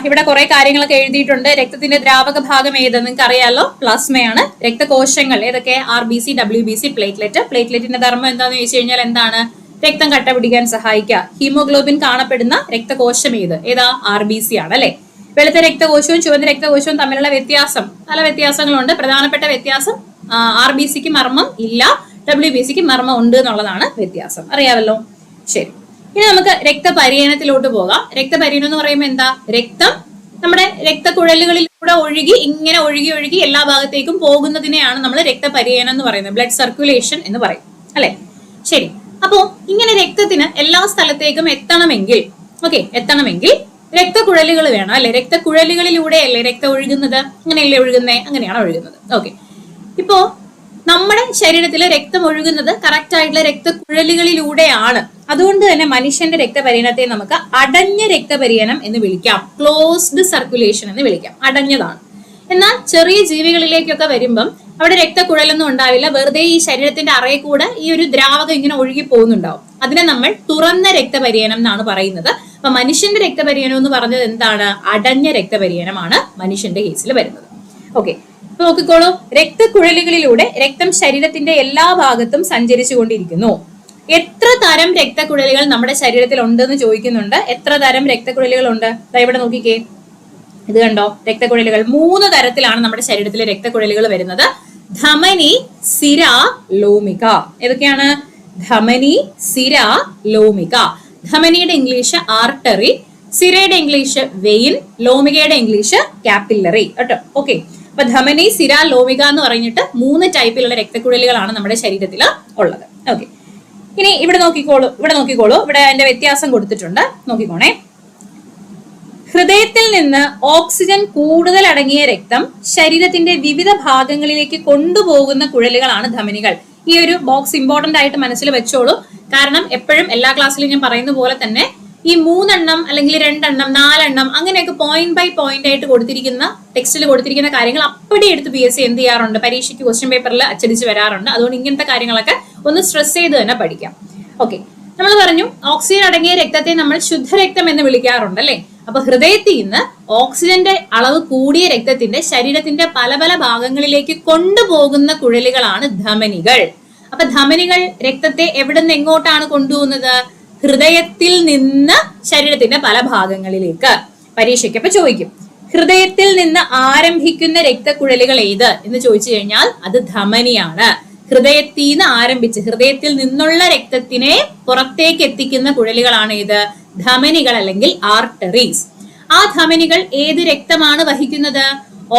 ഇവിടെ കുറെ കാര്യങ്ങളൊക്കെ എഴുതിയിട്ടുണ്ട്. രക്തത്തിന്റെ ദ്രാവക ഭാഗം ഏതെന്ന് നിങ്ങൾക്ക് അറിയാലോ, പ്ലാസ്മയാണ്. രക്തകോശങ്ങൾ ഏതൊക്കെ? RBC, WBC, platelet. പ്ലേറ്റ്ലെറ്റിന്റെ ധർമ്മം എന്താണെന്ന് ചോദിച്ചു കഴിഞ്ഞാൽ എന്താണ്? രക്തം കട്ട പിടിക്കാൻ സഹായിക്കുക. ഹീമോഗ്ലോബിൻ കാണപ്പെടുന്ന രക്തകോശം ഏതാ? RBC ആണ് അല്ലെ? വെളുത്ത രക്തകോശവും ചുവന്ന രക്തകോശവും തമ്മിലുള്ള വ്യത്യാസം, പല വ്യത്യാസങ്ങളുണ്ട്. പ്രധാനപ്പെട്ട വ്യത്യാസം RBCക്ക് മർമ്മം ഇല്ല, WBCക്ക് മർമ്മം ഉണ്ട് എന്നുള്ളതാണ് വ്യത്യാസം. അറിയാമല്ലോ? ശരി. ഇനി നമുക്ക് രക്തപര്യനത്തിലോട്ട് പോകാം. രക്തപര്യനം എന്ന് പറയുമ്പോൾ എന്താ? രക്തം നമ്മുടെ രക്തക്കുഴലുകളിലൂടെ ഇങ്ങനെ ഒഴുകി എല്ലാ ഭാഗത്തേക്കും പോകുന്നതിനെയാണ് നമ്മൾ രക്തപര്യനം എന്ന് പറയുന്നത്. ബ്ലഡ് സർക്കുലേഷൻ എന്ന് പറയും അല്ലെ? ശരി. അപ്പോ ഇങ്ങനെ രക്തത്തിന് എല്ലാ സ്ഥലത്തേക്കും എത്തണമെങ്കിൽ രക്തക്കുഴലുകൾ വേണം അല്ലെ? രക്തക്കുഴലുകളിലൂടെ അല്ലേ രക്തം ഒഴുകുന്നത്? അങ്ങനെയല്ലേ ഒഴുകുന്നേ? അങ്ങനെയാണ് ഒഴുകുന്നത്. ഓക്കെ. ഇപ്പോ നമ്മുടെ ശരീരത്തിൽ രക്തം ഒഴുകുന്നത് കറക്റ്റ് ആയിട്ടുള്ള രക്തക്കുഴലുകളിലൂടെയാണ്. അതുകൊണ്ട് തന്നെ മനുഷ്യന്റെ രക്തപര്യനത്തെ നമുക്ക് അടഞ്ഞ രക്തപര്യനം എന്ന് വിളിക്കാം. ക്ലോസ്ഡ് സർക്കുലേഷൻ എന്ന് വിളിക്കാം. അടഞ്ഞതാണ്. എന്നാൽ ചെറിയ ജീവികളിലേക്കൊക്കെ വരുമ്പം അവിടെ രക്തക്കുഴലൊന്നും ഉണ്ടാവില്ല. വെറുതെ ഈ ശരീരത്തിന്റെ അറയിൽ കൂടെ ഈ ഒരു ദ്രാവകം ഇങ്ങനെ ഒഴുകി പോകുന്നുണ്ടാവും. അതിനെ നമ്മൾ തുറന്ന രക്തപര്യനം എന്നാണ് പറയുന്നത്. അപ്പൊ മനുഷ്യന്റെ രക്തപര്യനം എന്ന് പറഞ്ഞത് എന്താണ്? അടഞ്ഞ രക്തപര്യനമാണ് മനുഷ്യന്റെ കേസിൽ വരുന്നത്. ഓക്കെ, ഇപ്പൊ നോക്കിക്കോളൂ. രക്തക്കുഴലുകളിലൂടെ രക്തം ശരീരത്തിന്റെ എല്ലാ ഭാഗത്തും സഞ്ചരിച്ചു കൊണ്ടിരിക്കുന്നു. എത്ര തരം രക്തക്കുഴലുകൾ നമ്മുടെ ശരീരത്തിൽ ഉണ്ടെന്ന് ചോദിക്കുന്നുണ്ട്. എത്ര തരം രക്തക്കുഴലുകൾ ഉണ്ട്? ഇവിടെ നോക്കിക്കേ, ഇത് കണ്ടോ? രക്തക്കുഴലുകൾ 3 തരത്തിലാണ് നമ്മുടെ ശരീരത്തിലെ രക്തക്കുഴലുകൾ വരുന്നത്. ധമനി, സിര, ലോമിക. ഏതൊക്കെയാണ്? ധമനി, സിര, ലോമിക. ധമനിയുടെ ഇംഗ്ലീഷ് ആർട്ടറി, സിരയുടെ ഇംഗ്ലീഷ് വെയിൻ, ലോമികയുടെ ഇംഗ്ലീഷ് കാപ്പില്ലറി കേട്ടോ. ഓക്കെ, അപ്പൊ ധമനി, സിര, ലോമിക എന്ന് പറഞ്ഞിട്ട് 3 ടൈപ്പിലുള്ള രക്തക്കുഴലുകളാണ് നമ്മുടെ ശരീരത്തിൽ ഉള്ളത്. ഓക്കെ, ഇനി ഇവിടെ നോക്കിക്കോളൂ, ഇവിടെ അതിന്റെ വ്യത്യാസം കൊടുത്തിട്ടുണ്ട്, നോക്കിക്കോണേ. ഹൃദയത്തിൽ നിന്ന് ഓക്സിജൻ കൂടുതൽ അടങ്ങിയ രക്തം ശരീരത്തിന്റെ വിവിധ ഭാഗങ്ങളിലേക്ക് കൊണ്ടുപോകുന്ന കുഴലുകളാണ് ധമനികൾ. ഈ ഒരു ബോക്സ് ഇമ്പോർട്ടന്റ് ആയിട്ട് മനസ്സിൽ വെച്ചോളൂ. കാരണം എപ്പോഴും എല്ലാ ക്ലാസ്സിലും ഞാൻ പറയുന്ന പോലെ തന്നെ ഈ 3 എണ്ണം അല്ലെങ്കിൽ 2 എണ്ണം 4 എണ്ണം അങ്ങനെയൊക്കെ പോയിന്റ് ബൈ പോയിന്റ് ആയിട്ട് കൊടുത്തിരിക്കുന്ന ടെക്സ്റ്റിൽ കൊടുത്തിരിക്കുന്ന കാര്യങ്ങൾ അപ്പടി എടുത്ത് PSC എന്ത് ചെയ്യാറുണ്ട്, പരീക്ഷയ്ക്ക് ക്വസ്റ്റ്യൻ പേപ്പറിൽ അച്ചടിച്ച് വരാറുണ്ട്. അതുകൊണ്ട് ഇങ്ങനത്തെ കാര്യങ്ങളൊക്കെ ഒന്ന് സ്ട്രെസ് ചെയ്ത് തന്നെ പഠിക്കാം. ഓക്കെ, നമ്മൾ പറഞ്ഞു ഓക്സിജൻ അടങ്ങിയ രക്തത്തെ നമ്മൾ ശുദ്ധരക്തം എന്ന് വിളിക്കാറുണ്ട് അല്ലെ. അപ്പൊ ഹൃദയത്തിൽ നിന്ന് ഓക്സിജന്റെ അളവ് കൂടിയ രക്തത്തിന്റെ ശരീരത്തിന്റെ പല പല ഭാഗങ്ങളിലേക്ക് കൊണ്ടുപോകുന്ന കുഴലുകളാണ് ധമനികൾ. അപ്പൊ ധമനികൾ രക്തത്തെ എവിടെ നിന്ന് എങ്ങോട്ടാണ് കൊണ്ടുപോകുന്നത്? ഹൃദയത്തിൽ നിന്ന് ശരീരത്തിന്റെ പല ഭാഗങ്ങളിലേക്ക്. പരീക്ഷയ്ക്ക് അപ്പൊ ചോദിക്കും, ഹൃദയത്തിൽ നിന്ന് ആരംഭിക്കുന്ന രക്തക്കുഴലുകൾ ഏത് എന്ന് ചോദിച്ചു കഴിഞ്ഞാൽ അത് ധമനിയാണ്. ഹൃദയത്തിൽ നിന്ന് ആരംഭിച്ച് ഹൃദയത്തിൽ നിന്നുള്ള രക്തത്തിനെ പുറത്തേക്ക് എത്തിക്കുന്ന കുഴലുകളാണ് ഏത്? ധമനികൾ അല്ലെങ്കിൽ ആർട്ടറീസ്. ആ ധമനികൾ ഏത് രക്തമാണ് വഹിക്കുന്നത്?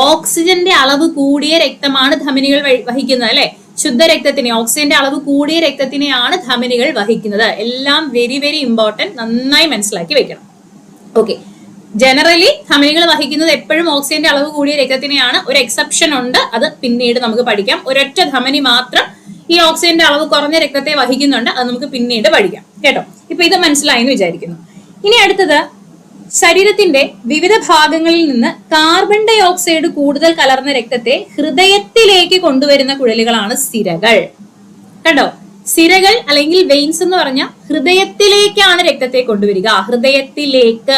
ഓക്സിജന്റെ അളവ് കൂടിയ രക്തമാണ് ധമനികൾ വഹിക്കുന്നത് അല്ലെ. ശുദ്ധരക്തത്തിനെ, ഓക്സിജന്റെ അളവ് കൂടിയ രക്തത്തിനെയാണ് ധമനികൾ വഹിക്കുന്നത്. എല്ലാം വെരി വെരി ഇമ്പോർട്ടന്റ്, നന്നായി മനസ്സിലാക്കി വെക്കണം. ഓക്കെ, ജനറലി ധമനികൾ വഹിക്കുന്നത് എപ്പോഴും ഓക്സിജന്റെ അളവ് കൂടിയ രക്തത്തിനെയാണ്. ഒരു എക്സെപ്ഷൻ ഉണ്ട്, അത് പിന്നീട് നമുക്ക് പഠിക്കാം. ഒരൊറ്റ ധമനി മാത്രം ഈ ഓക്സിജന്റെ അളവ് കുറഞ്ഞ രക്തത്തെ വഹിക്കുന്നുണ്ട്, അത് നമുക്ക് പിന്നീട് പഠിക്കാം കേട്ടോ. ഇപ്പൊ ഇത് മനസ്സിലായി എന്ന് വിചാരിക്കുന്നു. ഇനി അടുത്തത്, ശരീരത്തിന്റെ വിവിധ ഭാഗങ്ങളിൽ നിന്ന് കാർബൺ ഡൈ ഓക്സൈഡ് കൂടുതൽ കലർന്ന രക്തത്തെ ഹൃദയത്തിലേക്ക് കൊണ്ടുവരുന്ന കുഴലുകളാണ് സിരകൾ. കണ്ടോ, സിരകൾ അല്ലെങ്കിൽ വെയിൻസ് എന്ന് പറഞ്ഞ ഹൃദയത്തിലേക്കാണ് രക്തത്തെ കൊണ്ടുവരിക. ഹൃദയത്തിലേക്ക്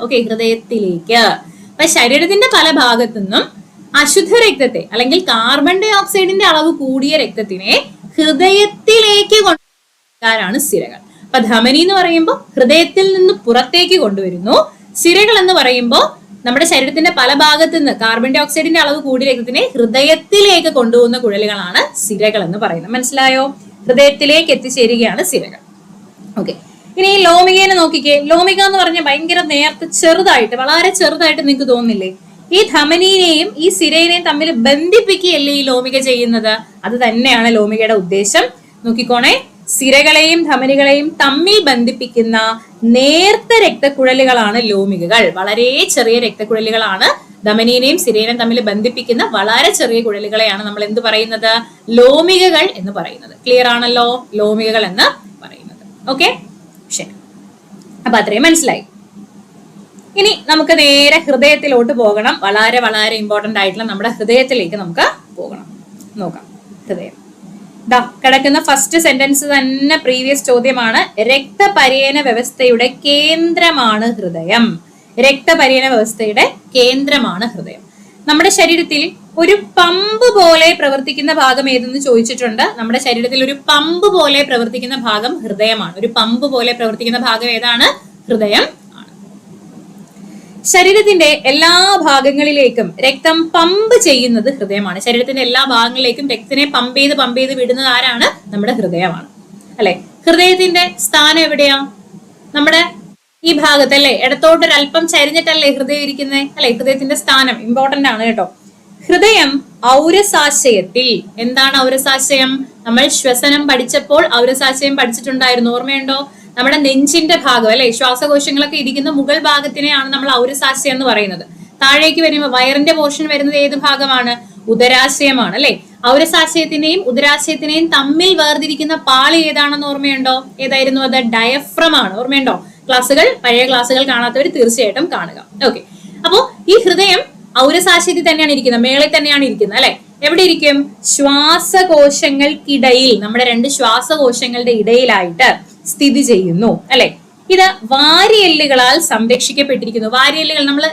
ഓക്കെ, ഹൃദയത്തിലേക്ക്. അപ്പൊ ശരീരത്തിന്റെ പല ഭാഗത്തു നിന്നും അശുദ്ധ രക്തത്തെ അല്ലെങ്കിൽ കാർബൺ ഡൈ ഓക്സൈഡിന്റെ അളവ് കൂടിയ രക്തത്തിനെ ഹൃദയത്തിലേക്ക് കൊണ്ടുവരാനാണ് സിരകൾ. അപ്പൊ ധമനി എന്ന് പറയുമ്പോൾ ഹൃദയത്തിൽ നിന്ന് പുറത്തേക്ക് കൊണ്ടുവരുന്നു. സിരകൾ എന്ന് പറയുമ്പോൾ നമ്മുടെ ശരീരത്തിന്റെ പല ഭാഗത്തു നിന്ന് കാർബൺ ഡൈ ഓക്സൈഡിന്റെ അളവ് കൂടിയ രക്തത്തിനെ ഹൃദയത്തിലേക്ക് കൊണ്ടുപോകുന്ന കുഴലുകളാണ് സിരകൾ എന്ന് പറയുന്നത്. മനസ്സിലായോ? ഹൃദയത്തിലേക്ക് എത്തിച്ചേരുകയാണ് സിരകൾ. ഓക്കെ, ഇനി ഈ ലോമികയെ നോക്കിക്കേ. ലോമിക എന്ന് പറഞ്ഞാൽ ഭയങ്കര നേരത്തെ ചെറുതായിട്ട്, വളരെ ചെറുതായിട്ട് നിങ്ങൾക്ക് തോന്നില്ലേ? ഈ ധമനിയെയും ഈ സിരയെയും തമ്മിൽ ബന്ധിപ്പിക്കുകയല്ലേ ഈ ലോമിക ചെയ്യുന്നത്? അത് തന്നെയാണ് ലോമികയുടെ ഉദ്ദേശം. നോക്കിക്കോണേ, സിരകളെയും ധമനികളെയും തമ്മിൽ ബന്ധിപ്പിക്കുന്ന നേർത്ത രക്തക്കുഴലുകളാണ് ലോമികകൾ. വളരെ ചെറിയ രക്തക്കുഴലുകളാണ്. ധമനിയെയും സിരയെയും തമ്മിൽ ബന്ധിപ്പിക്കുന്ന വളരെ ചെറിയ കുഴലുകളെയാണ് നമ്മൾ എന്ത് പറയുന്നത്? ലോമികകൾ എന്ന് പറയുന്നത്. ക്ലിയർ ആണല്ലോ, ലോമികകൾ എന്ന് പറയുന്നത്. ഓക്കെ, ശരി. അപ്പൊ അത്രയും മനസ്സിലായി. ഇനി നമുക്ക് നേരെ ഹൃദയത്തിലോട്ട് പോകണം. വളരെ വളരെ ഇമ്പോർട്ടന്റ് ആയിട്ടുള്ള നമ്മുടെ ഹൃദയത്തിലേക്ക് നമുക്ക് പോകണം. നോക്കാം, ഹൃദയം കിടക്കുന്ന ഫസ്റ്റ് സെന്റൻസ് തന്നെ പ്രീവിയസ് ചോദ്യമാണ്. രക്തപര്യന വ്യവസ്ഥയുടെ കേന്ദ്രമാണ് ഹൃദയം. രക്തപര്യന വ്യവസ്ഥയുടെ കേന്ദ്രമാണ് ഹൃദയം. നമ്മുടെ ശരീരത്തിൽ ഒരു പമ്പ് പോലെ പ്രവർത്തിക്കുന്ന ഭാഗം ഏതെന്ന് ചോദിച്ചിട്ടുണ്ട്. നമ്മുടെ ശരീരത്തിൽ ഒരു പമ്പ് പോലെ പ്രവർത്തിക്കുന്ന ഭാഗം ഹൃദയമാണ്. ഒരു പമ്പ് പോലെ പ്രവർത്തിക്കുന്ന ഭാഗം ഏതാണ്? ഹൃദയം. ശരീരത്തിന്റെ എല്ലാ ഭാഗങ്ങളിലേക്കും രക്തം പമ്പ് ചെയ്യുന്നത് ഹൃദയമാണ്. ശരീരത്തിന്റെ എല്ലാ ഭാഗങ്ങളിലേക്കും രക്തത്തിനെ പമ്പ് ചെയ്ത് വിടുന്നത് ആരാണ്? നമ്മുടെ ഹൃദയമാണ് അല്ലെ. ഹൃദയത്തിന്റെ സ്ഥാനം എവിടെയാ? നമ്മുടെ ഈ ഭാഗത്തല്ലേ, ഇടത്തോട്ടൊരല്പം ചരിഞ്ഞിട്ടല്ലേ ഹൃദയം ഇരിക്കുന്നത് അല്ലെ. ഹൃദയത്തിന്റെ സ്ഥാനം ഇമ്പോർട്ടന്റ് ആണ് കേട്ടോ. ഹൃദയം ഔരസാശയത്തിൽ. എന്താണ് ഔരസാശയം? നമ്മൾ ശ്വസനം പഠിച്ചപ്പോൾ ഔരസാശയം പഠിച്ചിട്ടുണ്ടായിരുന്നു, ഓർമ്മയുണ്ടോ? നമ്മുടെ നെഞ്ചിന്റെ ഭാഗം അല്ലെ, ശ്വാസകോശങ്ങളൊക്കെ ഇരിക്കുന്ന മുകൾ ഭാഗത്തിനെയാണ് നമ്മൾ ഔരസാശയം എന്ന് പറയുന്നത്. താഴേക്ക് വരുമ്പോൾ വയറിന്റെ പോർഷൻ വരുന്നത് ഏത് ഭാഗമാണ്? ഉദരാശയമാണ് അല്ലെ. ഔരസാശയത്തിനെയും ഉദരാശയത്തിനെയും തമ്മിൽ വേർതിരിക്കുന്ന പാളി ഏതാണെന്ന് ഓർമ്മയുണ്ടോ? ഏതായിരുന്നു അത്? ഡയഫ്രം ആണ്. ഓർമ്മയുണ്ടോ? പഴയ ക്ലാസ്സുകൾ കാണാത്തവർ തീർച്ചയായിട്ടും കാണുക. ഓക്കെ, അപ്പോ ഈ ഹൃദയം ഔരസാശയത്തിൽ തന്നെയാണ് ഇരിക്കുന്നത്, മേളിൽ തന്നെയാണ് ഇരിക്കുന്നത് അല്ലെ. എവിടെ ഇരിക്കും? ശ്വാസകോശങ്ങൾക്കിടയിൽ, നമ്മുടെ 2 ശ്വാസകോശങ്ങളുടെ ഇടയിലായിട്ട് സ്ഥിതി ചെയ്യുന്നു അല്ലെ. ഇത് വാരിയെല്ലുകളാൽ സംരക്ഷിക്കപ്പെട്ടിരിക്കുന്നു. വാരിയെല്ലുകൾ നമ്മൾ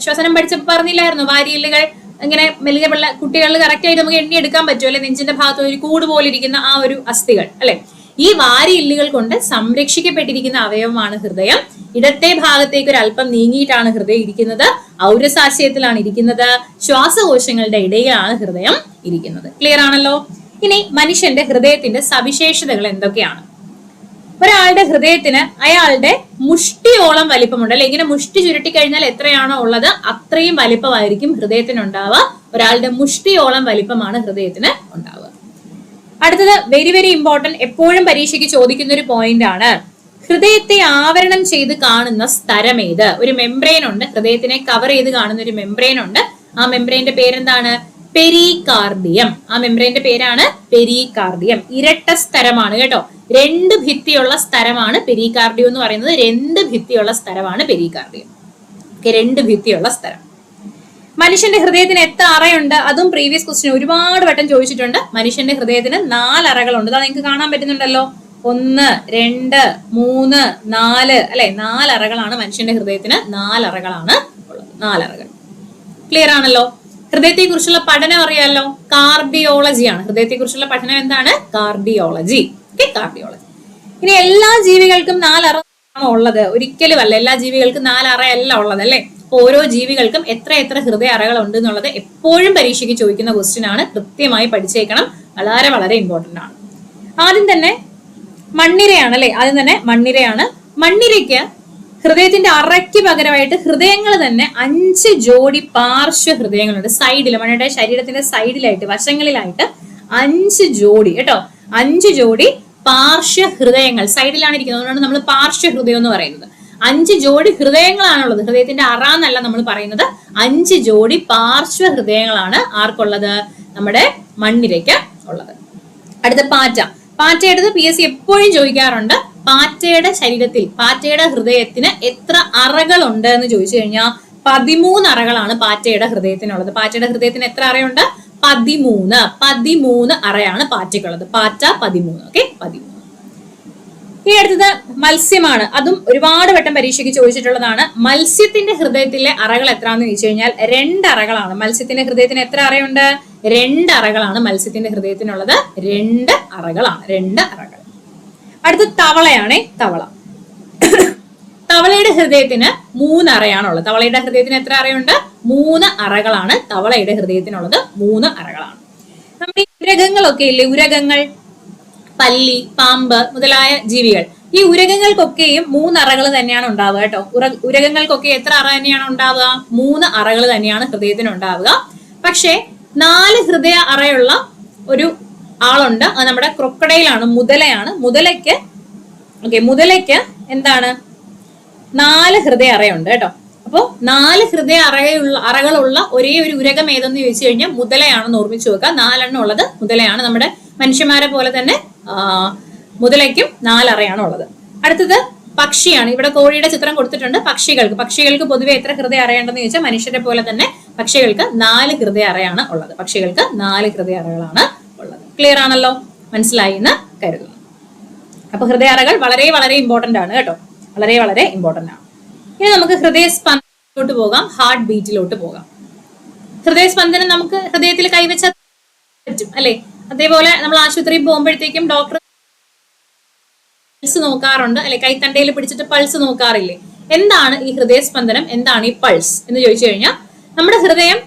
ശ്വസനം പഠിച്ചപ്പോൾ പറഞ്ഞില്ലായിരുന്നു? വാരിയെല്ലുകൾ ഇങ്ങനെ മെല്ലിയ കുട്ടികളിൽ കറക്റ്റ് ആയിട്ട് നമുക്ക് എണ്ണിയെടുക്കാൻ പറ്റും അല്ലെ. നെഞ്ചിന്റെ ഭാഗത്ത് ഒരു കൂട് പോലെ ഇരിക്കുന്ന ആ ഒരു അസ്ഥികൾ അല്ലെ. ഈ വാരിയെല്ലുകൾ കൊണ്ട് സംരക്ഷിക്കപ്പെട്ടിരിക്കുന്ന അവയവമാണ് ഹൃദയം. ഇടത്തെ ഭാഗത്തേക്ക് ഒരു അല്പം നീങ്ങിയിട്ടാണ് ഹൃദയം ഇരിക്കുന്നത്. ഔരസാശയത്തിലാണ് ഇരിക്കുന്നത്. ശ്വാസകോശങ്ങളുടെ ഇടയിലാണ് ഹൃദയം ഇരിക്കുന്നത്. ക്ലിയർ ആണല്ലോ. ഇനി മനുഷ്യന്റെ ഹൃദയത്തിന്റെ സവിശേഷതകൾ എന്തൊക്കെയാണ്? ഒരാളുടെ ഹൃദയത്തിന് അയാളുടെ മുഷ്ടിയോളം വലിപ്പമുണ്ട് അല്ലെ. ഇങ്ങനെ മുഷ്ടി ചുരുട്ടി കഴിഞ്ഞാൽ എത്രയാണോ ഉള്ളത് അത്രയും വലിപ്പമായിരിക്കും ഹൃദയത്തിന് ഉണ്ടാവുക. ഒരാളുടെ മുഷ്ടിയോളം വലിപ്പമാണ് ഹൃദയത്തിന് ഉണ്ടാവുക. അടുത്തത് വെരി വെരി ഇമ്പോർട്ടന്റ്, എപ്പോഴും പരീക്ഷയ്ക്ക് ചോദിക്കുന്ന ഒരു പോയിന്റ് ആണ്. ഹൃദയത്തെ ആവരണം ചെയ്ത് കാണുന്ന സ്ഥലം ഏത്? ഒരു മെംബ്രെയിൻ ഉണ്ട്, ഹൃദയത്തിനെ കവർ ചെയ്ത് കാണുന്ന ഒരു മെംബ്രെയിൻ ഉണ്ട്. ആ മെംബ്രെയിന്റെ പേരെന്താണ്? പെരികാർഡിയം. ആ മെംബ്രെയിന്റെ പേരാണ് പെരികാർഡിയം. ഇരട്ട സ്ഥലമാണ് കേട്ടോ. 2 ഭിത്തിയുള്ള സ്ഥലമാണ് പെരികാർഡിയം എന്ന് പറയുന്നത്. 2 ഭിത്തിയുള്ള സ്ഥലമാണ് പെരികാർഡിയം. 2 ഭിത്തിയുള്ള സ്ഥലം. മനുഷ്യന്റെ ഹൃദയത്തിന് എത്ര അറയുണ്ട്? അതും പ്രീവിയസ് ക്വസ്റ്റ്യൻ ഒരുപാട് വട്ടം ചോദിച്ചിട്ടുണ്ട്. മനുഷ്യന്റെ ഹൃദയത്തിന് 4 അറകളുണ്ട്. അതാ നിങ്ങൾക്ക് കാണാൻ പറ്റുന്നുണ്ടല്ലോ. 1, 2, 3, 4 അല്ലെ, 4 അറകളാണ് മനുഷ്യന്റെ ഹൃദയത്തിന്. 4 അറകളാണ് ഉള്ളത്. 4 അറകൾ. ക്ലിയർ ആണല്ലോ. ഹൃദയത്തെ കുറിച്ചുള്ള പഠനം അറിയാലോ, കാർഡിയോളജി ആണ്. ഹൃദയത്തെ കുറിച്ചുള്ള പഠനം എന്താണ്? കാർഡിയോളജി. കാർഡിയോളജി. ഇനി എല്ലാ ജീവികൾക്കും 4 അറ ആണോ ഉള്ളത്? ഒരിക്കലും അല്ല. എല്ലാ ജീവികൾക്കും 4 അറയല്ല ഉള്ളത് അല്ലെ. ഓരോ ജീവികൾക്കും എത്ര ഹൃദയ അറകൾ ഉണ്ട് എന്നുള്ളത് എപ്പോഴും പരീക്ഷയ്ക്ക് ചോദിക്കുന്ന ക്വസ്റ്റ്യൻ ആണ്. കൃത്യമായി പഠിച്ചേക്കണം. വളരെ വളരെ ഇമ്പോർട്ടന്റ് ആണ്. ആദ്യം തന്നെ മണ്ണിരയാണ് അല്ലെ. ആദ്യം തന്നെ മണ്ണിരയാണ്. മണ്ണിരയ്ക്ക് ഹൃദയത്തിന്റെ അറയ്ക്ക് പകരമായിട്ട് ഹൃദയങ്ങൾ തന്നെ 5 ജോഡി പാർശ്വ ഹൃദയങ്ങളുണ്ട്. സൈഡിൽ, മണ്ണിരയുടെ ശരീരത്തിന്റെ സൈഡിലായിട്ട്, വശങ്ങളിലായിട്ട് 5 ജോഡി കേട്ടോ. 5 ജോഡി പാർശ്വ ഹൃദയങ്ങൾ സൈഡിലാണ് ഇരിക്കുന്നത്. അതുകൊണ്ടാണ് നമ്മൾ പാർശ്വ ഹൃദയം എന്ന് പറയുന്നത്. 5 ജോഡി ഹൃദയങ്ങളാണുള്ളത്. ഹൃദയത്തിന്റെ അറ എന്നല്ല നമ്മൾ പറയുന്നത്. 5 ജോഡി പാർശ്വ ഹൃദയങ്ങളാണ് ആർക്കുള്ളത്? നമ്മുടെ മണ്ണിരയ്ക്ക് ഉള്ളത്. അടുത്ത പാറ്റ. പാറ്റയുടേത് PSC എപ്പോഴും ചോദിക്കാറുണ്ട്. പാറ്റയുടെ ശരീരത്തിൽ, പാറ്റയുടെ ഹൃദയത്തിന് എത്ര അറകളുണ്ട് എന്ന് ചോദിച്ചു കഴിഞ്ഞാൽ 13 അറകളാണ് പാറ്റയുടെ ഹൃദയത്തിനുള്ളത്. പാറ്റയുടെ ഹൃദയത്തിന് എത്ര അറയുണ്ട്? 13 അറയാണ് പാറ്റയ്ക്കുള്ളത്. പാറ്റ 13. ഓക്കെ, 13. ഈ അടുത്തത് മത്സ്യമാണ്. അതും ഒരുപാട് വട്ടം പരീക്ഷയ്ക്ക് ചോദിച്ചിട്ടുള്ളതാണ്. മത്സ്യത്തിന്റെ ഹൃദയത്തിലെ അറകൾ എത്രയാണെന്ന് ചോദിച്ചു കഴിഞ്ഞാൽ 2 അറകളാണ്. മത്സ്യത്തിന്റെ ഹൃദയത്തിന് എത്ര അറയുണ്ട്? 2 അറകളാണ് മത്സ്യത്തിന്റെ ഹൃദയത്തിനുള്ളത്. 2 അറകളാണ്. 2 അറകൾ. അടുത്ത തവളയാണേ. തവള. തവളയുടെ ഹൃദയത്തിന് 3 അറയാണുള്ളത്. തവളയുടെ ഹൃദയത്തിന് എത്ര അറയുണ്ട്? 3 അറകളാണ് തവളയുടെ ഹൃദയത്തിനുള്ളത്. 3 അറകളാണ്. നമ്മുടെ ഉരകങ്ങളൊക്കെ ഇല്ലേ, ഉരകങ്ങൾ, പല്ലി, പാമ്പ് മുതലായ ജീവികൾ, ഈ ഉരകങ്ങൾക്കൊക്കെയും 3 അറകൾ തന്നെയാണ് ഉണ്ടാവുക കേട്ടോ. ഉരകങ്ങൾക്കൊക്കെ എത്ര അറ തന്നെയാണ് ഉണ്ടാവുക? 3 അറകൾ തന്നെയാണ് ഹൃദയത്തിന് ഉണ്ടാവുക. പക്ഷെ 4 ഹൃദയ അറയുള്ള ഒരു ആളുണ്ട്. അത് നമ്മുടെ ക്രൊക്കഡൈലാണ്, മുതലയാണ്. മുതലയ്ക്ക് എന്താണ്? 4 ഹൃദയ അറയുണ്ട് കേട്ടോ. അപ്പോൾ 4 ഹൃദയ അറകളുള്ള ഒരേ ഒരു ഉരകം ഏതെന്ന് ചോദിച്ചു കഴിഞ്ഞാൽ മുതലയാണെന്ന് ഓർമ്മിച്ചു വെക്കുക. 4 എണ്ണം ഉള്ളത് മുതലയാണ്. നമ്മുടെ മനുഷ്യന്മാരെ പോലെ തന്നെ മുതലയ്ക്കും 4 അറയാണ് ഉള്ളത്. അടുത്തത് പക്ഷിയാണ്. ഇവിടെ കോഴിയുടെ ചിത്രം കൊടുത്തിട്ടുണ്ട്. പക്ഷികൾക്ക് പൊതുവെ എത്ര ഹൃദയ അറയുണ്ടെന്ന് ചോദിച്ചാൽ മനുഷ്യരെ പോലെ തന്നെ പക്ഷികൾക്ക് 4 ഹൃദയ അറയാണ് ഉള്ളത്. പക്ഷികൾക്ക് 4 ഹൃദയ അറകളാണ് ഉള്ളത്. ക്ലിയർ ആണല്ലോ, മനസ്സിലായി എന്ന് കരുതുന്നു. അപ്പൊ ഹൃദയ അറകൾ വളരെ വളരെ ഇമ്പോർട്ടന്റ് ആണ് കേട്ടോ. വളരെ വളരെ ഇമ്പോർട്ടന്റ് ആണ്. ഇനി നമുക്ക് ഹൃദയസ്പന്ദനത്തിലോട്ട് പോകാം, ഹാർട്ട് ബീറ്റിലോട്ട് പോകാം. ഹൃദയസ്പന്ദനം നമുക്ക് ഹൃദയത്തിൽ കൈവച്ചാൽ പറ്റും അല്ലെ. അതേപോലെ നമ്മൾ ആശുപത്രിയിൽ പോകുമ്പോഴത്തേക്കും ഡോക്ടർ പൾസ് നോക്കാറുണ്ട് അല്ലെ. കൈത്തണ്ടയിൽ പിടിച്ചിട്ട് പൾസ് നോക്കാറില്ലേ? എന്താണ് ഈ ഹൃദയസ്പന്ദനം? എന്താണ് ഈ പൾസ് എന്ന് ചോദിച്ചു കഴിഞ്ഞാൽ, നമ്മുടെ ഹൃദയം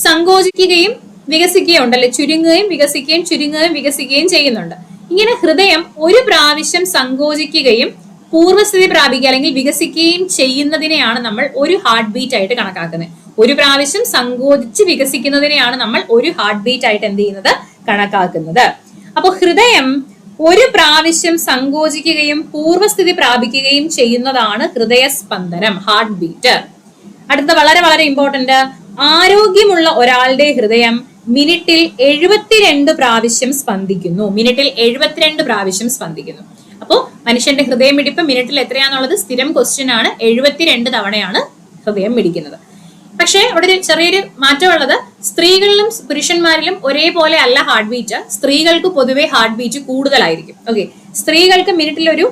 സങ്കോചിക്കുകയും വികസിക്കുകയും ഉണ്ടല്ലേ. ചുരുങ്ങുകയും വികസിക്കുകയും ചുരുങ്ങുകയും വികസിക്കുകയും ചെയ്യുന്നുണ്ട്. ഇങ്ങനെ ഹൃദയം ഒരു പ്രാവശ്യം സങ്കോചിക്കുകയും പൂർവ്വസ്ഥിതി പ്രാപിക്കുക അല്ലെങ്കിൽ വികസിക്കുകയും ചെയ്യുന്നതിനെയാണ് നമ്മൾ ഒരു ഹാർട്ട് ബീറ്റ് ആയിട്ട് കണക്കാക്കുന്നത്. ഒരു പ്രാവശ്യം സങ്കോചിച്ച് വികസിക്കുന്നതിനെയാണ് നമ്മൾ ഒരു ഹാർട്ട് ബീറ്റ് ആയിട്ട് എന്ത് ചെയ്യുന്നത്? കണക്കാക്കുന്നത്. അപ്പൊ ഹൃദയം ഒരു പ്രാവശ്യം സങ്കോചിക്കുകയും പൂർവ്വസ്ഥിതി പ്രാപിക്കുകയും ചെയ്യുന്നതാണ് ഹൃദയസ്പന്ദനം, ഹാർട്ട് ബീറ്റ്. അടുത്ത വളരെ വളരെ ഇമ്പോർട്ടന്റ്, ആരോഗ്യമുള്ള ഒരാളുടെ ഹൃദയം മിനിറ്റിൽ 72 പ്രാവശ്യം സ്പന്ദിക്കുന്നു. മിനിറ്റിൽ 72 പ്രാവശ്യം സ്പന്ദിക്കുന്നു. അപ്പോൾ മനുഷ്യന്റെ ഹൃദയമിടിപ്പ് മിനിറ്റിൽ എത്രയാണെന്നുള്ളത് സ്ഥിരം ക്വസ്റ്റ്യൻ ആണ്. 72 തവണയാണ് ഹൃദയം മിടിക്കുന്നത്. പക്ഷേ അവിടെ ഒരു ചെറിയൊരു മാറ്റമുള്ളത്, സ്ത്രീകളിലും പുരുഷന്മാരിലും ഒരേപോലെ അല്ല ഹാർട്ട് ബീറ്റ്. സ്ത്രീകൾക്ക് പൊതുവെ ഹാർട്ട് ബീറ്റ് കൂടുതലായിരിക്കും. ഓക്കെ, സ്ത്രീകൾക്ക് മിനിറ്റിൽ ഒരു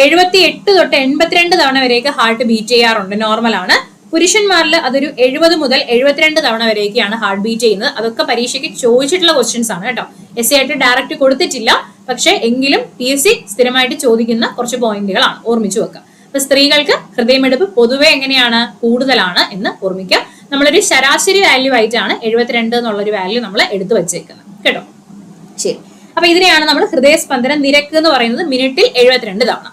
78 തൊട്ട് 82 തവണ വരെയൊക്കെ ഹാർട്ട് ബീറ്റ് ചെയ്യാറുണ്ട്, നോർമൽ ആണ്. പുരുഷന്മാരിൽ അതൊരു 70 മുതൽ 72 തവണ വരെയൊക്കെയാണ് ഹാർട്ട് ബീറ്റ് ചെയ്യുന്നത്. അതൊക്കെ പരീക്ഷയ്ക്ക് ചോദിച്ചിട്ടുള്ള ക്വസ്റ്റ്യൻസ് ആണ് കേട്ടോ. എസ് ആയിട്ട് ഡയറക്റ്റ് കൊടുത്തിട്ടില്ല, പക്ഷെ എങ്കിലും PSC സ്ഥിരമായിട്ട് ചോദിക്കുന്ന കുറച്ച് പോയിന്റുകളാണ്, ഓർമ്മിച്ചു വെക്കുക. അപ്പൊ സ്ത്രീകൾക്ക് ഹൃദയമിടിപ്പ് പൊതുവെ എങ്ങനെയാണ്? കൂടുതലാണ് എന്ന് ഓർമ്മിക്കുക. നമ്മളൊരു ശരാശരി വാല്യൂ ആയിട്ടാണ് 72 എന്നുള്ളൊരു വാല്യൂ നമ്മൾ എടുത്തു വെച്ചേക്കുന്നത് കേട്ടോ. ശരി, അപ്പൊ ഇതിനെയാണ് നമ്മൾ ഹൃദയസ്പന്ദന നിരക്ക് എന്ന് പറയുന്നത്, മിനിറ്റിൽ 72 തവണ.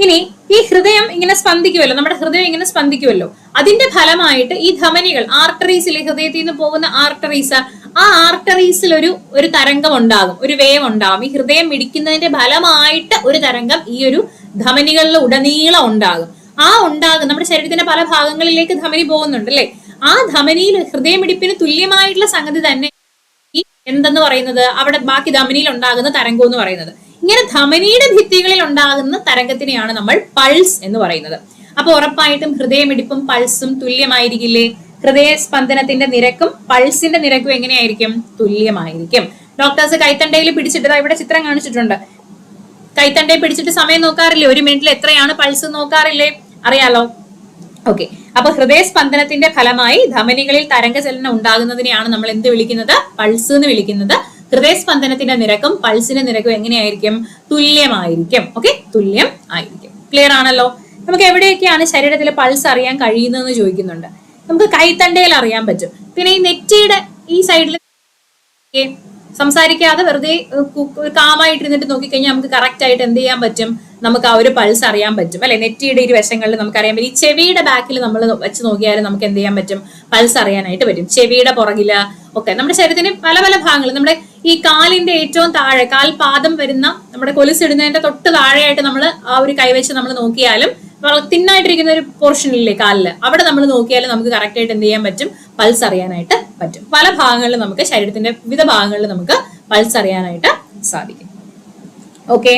ഇനി ഈ ഹൃദയം ഇങ്ങനെ സ്പന്ദിക്കുമല്ലോ, നമ്മുടെ ഹൃദയം ഇങ്ങനെ സ്പന്ദിക്കുമല്ലോ, അതിന്റെ ഫലമായിട്ട് ഈ ധമനികൾ, ആർട്ടറീസിലെ ഹൃദയത്തിൽ നിന്ന് പോകുന്ന ആർട്ടറീസ്, ആ ആർട്ടറീസിൽ ഒരു തരംഗം ഉണ്ടാകും, ഒരു വേവ് ഉണ്ടാകും. ഈ ഹൃദയം മിടിക്കുന്നതിന്റെ ഫലമായിട്ട് ഒരു തരംഗം ഈ ഒരു ധമനികളിൽ ഉടനീളം ഉണ്ടാകും. ആ ഉണ്ടാകും നമ്മുടെ ശരീരത്തിന്റെ പല ഭാഗങ്ങളിലേക്ക് ധമനി പോകുന്നുണ്ട് അല്ലെ. ആ ധമനിയിൽ ഹൃദയമിടിപ്പിന് തുല്യമായിട്ടുള്ള സംഗതി തന്നെ ഈ എന്തെന്ന് പറയുന്നത്, അവിടെ ബാക്കി ധമനിയിൽ ഉണ്ടാകുന്ന തരംഗം എന്ന് പറയുന്നത്. ഇങ്ങനെ ധമനിയുടെ ഭിത്തികളിൽ ഉണ്ടാകുന്ന തരംഗത്തിനെയാണ് നമ്മൾ പൾസ് എന്ന് പറയുന്നത്. അപ്പൊ ഉറപ്പായിട്ടും ഹൃദയമിടിപ്പും പൾസും തുല്യമായിരിക്കില്ലേ? ഹൃദയ സ്പന്ദനത്തിന്റെ നിരക്കും പൾസിന്റെ നിരക്കും എങ്ങനെയായിരിക്കും? തുല്യമായിരിക്കും. ഡോക്ടേഴ്സ് കൈത്തണ്ടയിൽ പിടിച്ചിട്ട് ഇവിടെ ചിത്രം കാണിച്ചിട്ടുണ്ട്. കൈത്തണ്ടയിൽ പിടിച്ചിട്ട് സമയം നോക്കാറില്ലേ? 1 മിനിറ്റിൽ എത്രയാണ് പൾസ് നോക്കാറില്ലേ? അറിയാലോ. ഓക്കെ, അപ്പൊ ഹൃദയസ്പന്ദനത്തിന്റെ ഫലമായി ധമനികളിൽ തരംഗചലനം ഉണ്ടാകുന്നതിനെയാണ് നമ്മൾ എന്ത് വിളിക്കുന്നത്? പൾസ് എന്ന് വിളിക്കുന്നത്. ഹൃദയസ്പന്ദനത്തിന്റെ നിരക്കും പൾസിന്റെ നിരക്കും എങ്ങനെയായിരിക്കും? തുല്യമായിരിക്കും. ഓക്കെ, തുല്യം ആയിരിക്കും. ക്ലിയർ ആണല്ലോ. നമുക്ക് എവിടെയൊക്കെയാണ് ശരീരത്തിൽ പൾസ് അറിയാൻ കഴിയുന്നതെന്ന് ചോദിക്കുന്നുണ്ട്. നമുക്ക് കൈത്തണ്ടയിൽ അറിയാൻ പറ്റും. പിന്നെ ഈ നെറ്റിയുടെ ഈ സൈഡിൽ സംസാരിക്കാതെ വെറുതെ കാമായിട്ടിരുന്നിട്ട് നോക്കിക്കഴിഞ്ഞാൽ നമുക്ക് കറക്റ്റ് ആയിട്ട് എന്ത് ചെയ്യാൻ പറ്റും? നമുക്ക് ആ ഒരു പൾസ് അറിയാൻ പറ്റും അല്ലെ. നെറ്റിയുടെ ഇരുവശങ്ങളിൽ നമുക്ക് അറിയാൻ പറ്റും. ഈ ചെവിയുടെ ബാക്കിൽ നമ്മൾ വെച്ച് നോക്കിയാലും നമുക്ക് എന്ത് ചെയ്യാൻ പറ്റും? പൾസ് അറിയാനായിട്ട് പറ്റും. ചെവിയുടെ പുറകില് ഒക്കെ നമ്മുടെ ശരീരത്തിന് പല പല ഭാഗങ്ങൾ, നമ്മുടെ ഈ കാലിന്റെ ഏറ്റവും താഴെ കാൽപാദം വരുന്ന നമ്മുടെ കൊലുസിടുന്നതിന്റെ തൊട്ട് താഴെയായിട്ട് നമ്മൾ ആ ഒരു കൈവച്ച് നമ്മൾ നോക്കിയാലും തിന്നായിട്ടിരിക്കുന്ന ഒരു പോർഷനില്ലേ കാലില്, അവിടെ നമ്മൾ നോക്കിയാലും നമുക്ക് കറക്റ്റ് ആയിട്ട് എന്ത് ചെയ്യാൻ പറ്റും? പൾസ് അറിയാനായിട്ട് പറ്റും. പല ഭാഗങ്ങളിലും നമുക്ക് ശരീരത്തിന്റെ വിവിധ ഭാഗങ്ങളിൽ നമുക്ക് പൾസ് അറിയാനായിട്ട് സാധിക്കും. ഓക്കെ,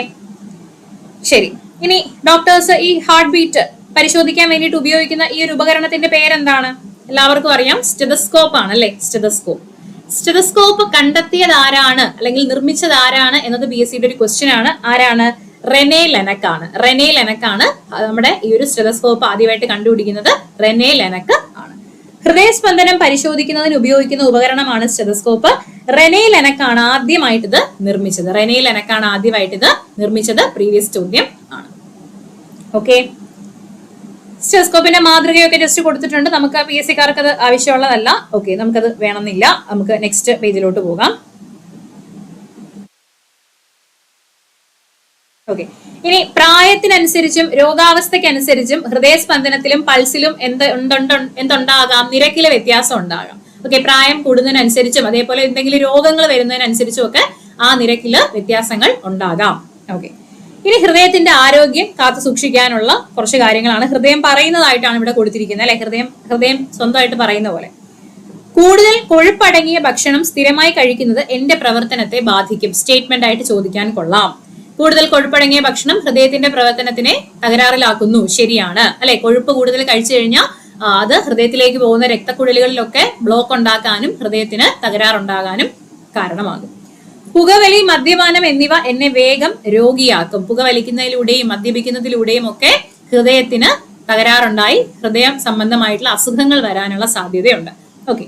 ശരി. ഇനി ഡോക്ടേഴ്സ് ഈ ഹാർട്ട് ബീറ്റ് പരിശോധിക്കാൻ വേണ്ടിയിട്ട് ഉപയോഗിക്കുന്ന ഈ ഒരു ഉപകരണത്തിന്റെ പേരെന്താണ്? എല്ലാവർക്കും അറിയാം, സ്റ്റെതസ്കോപ്പ് ആണ് അല്ലെ. സ്റ്റെതസ്കോപ്പ്. സ്റ്റെതസ്കോപ്പ് കണ്ടെത്തിയത് ആരാണ് അല്ലെങ്കിൽ നിർമ്മിച്ചത് ആരാണ് എന്നത് PSCയുടെ ഒരു ക്വസ്റ്റ്യൻ ആണ്. ആരാണ്? റെനെ ലെനക് ആണ്. റെനെ ലെനക് ആണ് നമ്മുടെ ഈ ഒരു സ്റ്റെതസ്കോപ്പ് ആദ്യമായിട്ട് കണ്ടുപിടിക്കുന്നത്. റെനെ ലെനക് ആണ്. ഹൃദയസ്പന്ദനം പരിശോധിക്കുന്നതിന് ഉപയോഗിക്കുന്ന ഉപകരണമാണ് സ്റ്റെതസ്കോപ്പ്. റെനെ ലെനക് ആണ് ആദ്യമായിട്ട് ഇത് നിർമ്മിച്ചത്. റെനെ ലെനക് ആണ് ആദ്യമായിട്ട് ഇത് നിർമ്മിച്ചത്. പ്രീവിയസ് ചോദ്യം ആണ്. ഓക്കെ, സ്റ്റെതസ്കോപ്പിന്റെ മാതൃകയൊക്കെ ജസ്റ്റ് കൊടുത്തിട്ടുണ്ട്. നമുക്ക് PSCക്കാർക്ക് അത് ആവശ്യമുള്ളതല്ല. ഓക്കെ, നമുക്കത് വേണമെന്നില്ല. നമുക്ക് നെക്സ്റ്റ് പേജിലോട്ട് പോകാം. ഓക്കെ, ഇനി പ്രായത്തിനനുസരിച്ചും രോഗാവസ്ഥയ്ക്കനുസരിച്ചും ഹൃദയസ്പന്ദനത്തിലും പൾസിലും എന്തുണ്ടാകാം? നിരക്കിലെ വ്യത്യാസം ഉണ്ടാകാം. ഓക്കെ, പ്രായം കൂടുന്നതിനനുസരിച്ചും അതേപോലെ എന്തെങ്കിലും രോഗങ്ങൾ വരുന്നതിനനുസരിച്ചും ഒക്കെ ആ നിരക്കില് വ്യത്യാസങ്ങൾ ഉണ്ടാകാം. ഓക്കെ, ഇനി ഹൃദയത്തിന്റെ ആരോഗ്യം കാത്തു സൂക്ഷിക്കാനുള്ള കുറച്ച് കാര്യങ്ങളാണ്. ഹൃദയം പറയുന്നതായിട്ടാണ് ഇവിടെ കൊടുത്തിരിക്കുന്നത് അല്ലെ. ഹൃദയം സ്വന്തമായിട്ട് പറയുന്ന പോലെ. കൂടുതൽ കൊഴുപ്പടങ്ങിയ ഭക്ഷണം സ്ഥിരമായി കഴിക്കുന്നത് എന്റെ പ്രവർത്തനത്തെ ബാധിക്കും. സ്റ്റേറ്റ്മെന്റ് ആയിട്ട് ചോദിക്കാൻ കൊള്ളാം. കൂടുതൽ കൊഴുപ്പടങ്ങിയ ഭക്ഷണം ഹൃദയത്തിന്റെ പ്രവർത്തനത്തിനെ തകരാറിലാക്കുന്നു. ശരിയാണ് അല്ലെ. കൊഴുപ്പ് കൂടുതൽ കഴിച്ചു കഴിഞ്ഞാൽ അത് ഹൃദയത്തിലേക്ക് പോകുന്ന രക്തക്കുഴലുകളിലൊക്കെ ബ്ലോക്ക് ഉണ്ടാക്കാനും ഹൃദയത്തിന് തകരാറുണ്ടാകാനും കാരണമാകും. പുകവലി, മദ്യപാനം എന്നിവ എന്നെ വേഗം രോഗിയാക്കും. പുകവലിക്കുന്നതിലൂടെയും മദ്യപിക്കുന്നതിലൂടെയും ഒക്കെ ഹൃദയത്തിന് തകരാറുണ്ടായി ഹൃദയം സംബന്ധമായിട്ടുള്ള അസുഖങ്ങൾ വരാനുള്ള സാധ്യതയുണ്ട്. ഓക്കെ,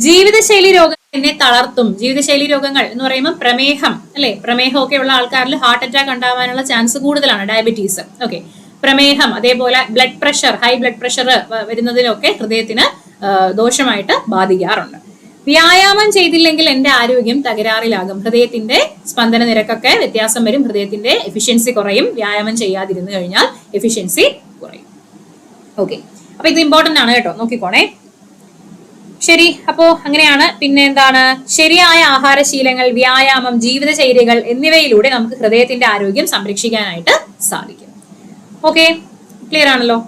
ജീവിതശൈലി രോഗം എന്നെ തളർത്തും. ജീവിതശൈലി രോഗങ്ങൾ എന്ന് പറയുമ്പോൾ പ്രമേഹം അല്ലെ. പ്രമേഹം ഒക്കെ ഉള്ള ആൾക്കാരിൽ ഹാർട്ട് അറ്റാക്ക് ഉണ്ടാവാനുള്ള ചാൻസ് കൂടുതലാണ്. ഡയബറ്റീസ്, ഓക്കെ, പ്രമേഹം, അതേപോലെ blood pressure, high blood pressure വരുന്നതിനൊക്കെ ഹൃദയത്തിന് ദോഷമായിട്ട് ബാധിക്കാറുണ്ട്. വ്യായാമം ചെയ്തില്ലെങ്കിൽ എന്റെ ആരോഗ്യം തകരാറിലാകും. ഹൃദയത്തിന്റെ സ്പന്ദന നിരക്കൊക്കെ വ്യത്യാസം വരും. ഹൃദയത്തിന്റെ എഫിഷ്യൻസി കുറയും. വ്യായാമം ചെയ്യാതിരുന്നു കഴിഞ്ഞാൽ എഫിഷ്യൻസി കുറയും. ഓക്കെ, അപ്പൊ ഇത് ഇമ്പോർട്ടന്റ് ആണ് കേട്ടോ, നോക്കിക്കോണേ. ശരി, അപ്പോ അങ്ങനെയാണ്. പിന്നെ എന്താണ്? ശരിയായ ആഹാരശീലങ്ങൾ, വ്യായാമം, ജീവിതചര്യകൾ എന്നിവയിലൂടെ നമുക്ക് ഹൃദയത്തിന്റെ ആരോഗ്യം സംരക്ഷിക്കാനായിട്ട് സാധിക്കും. ഓക്കെ, ക്ലിയർ ആണല്ലോ.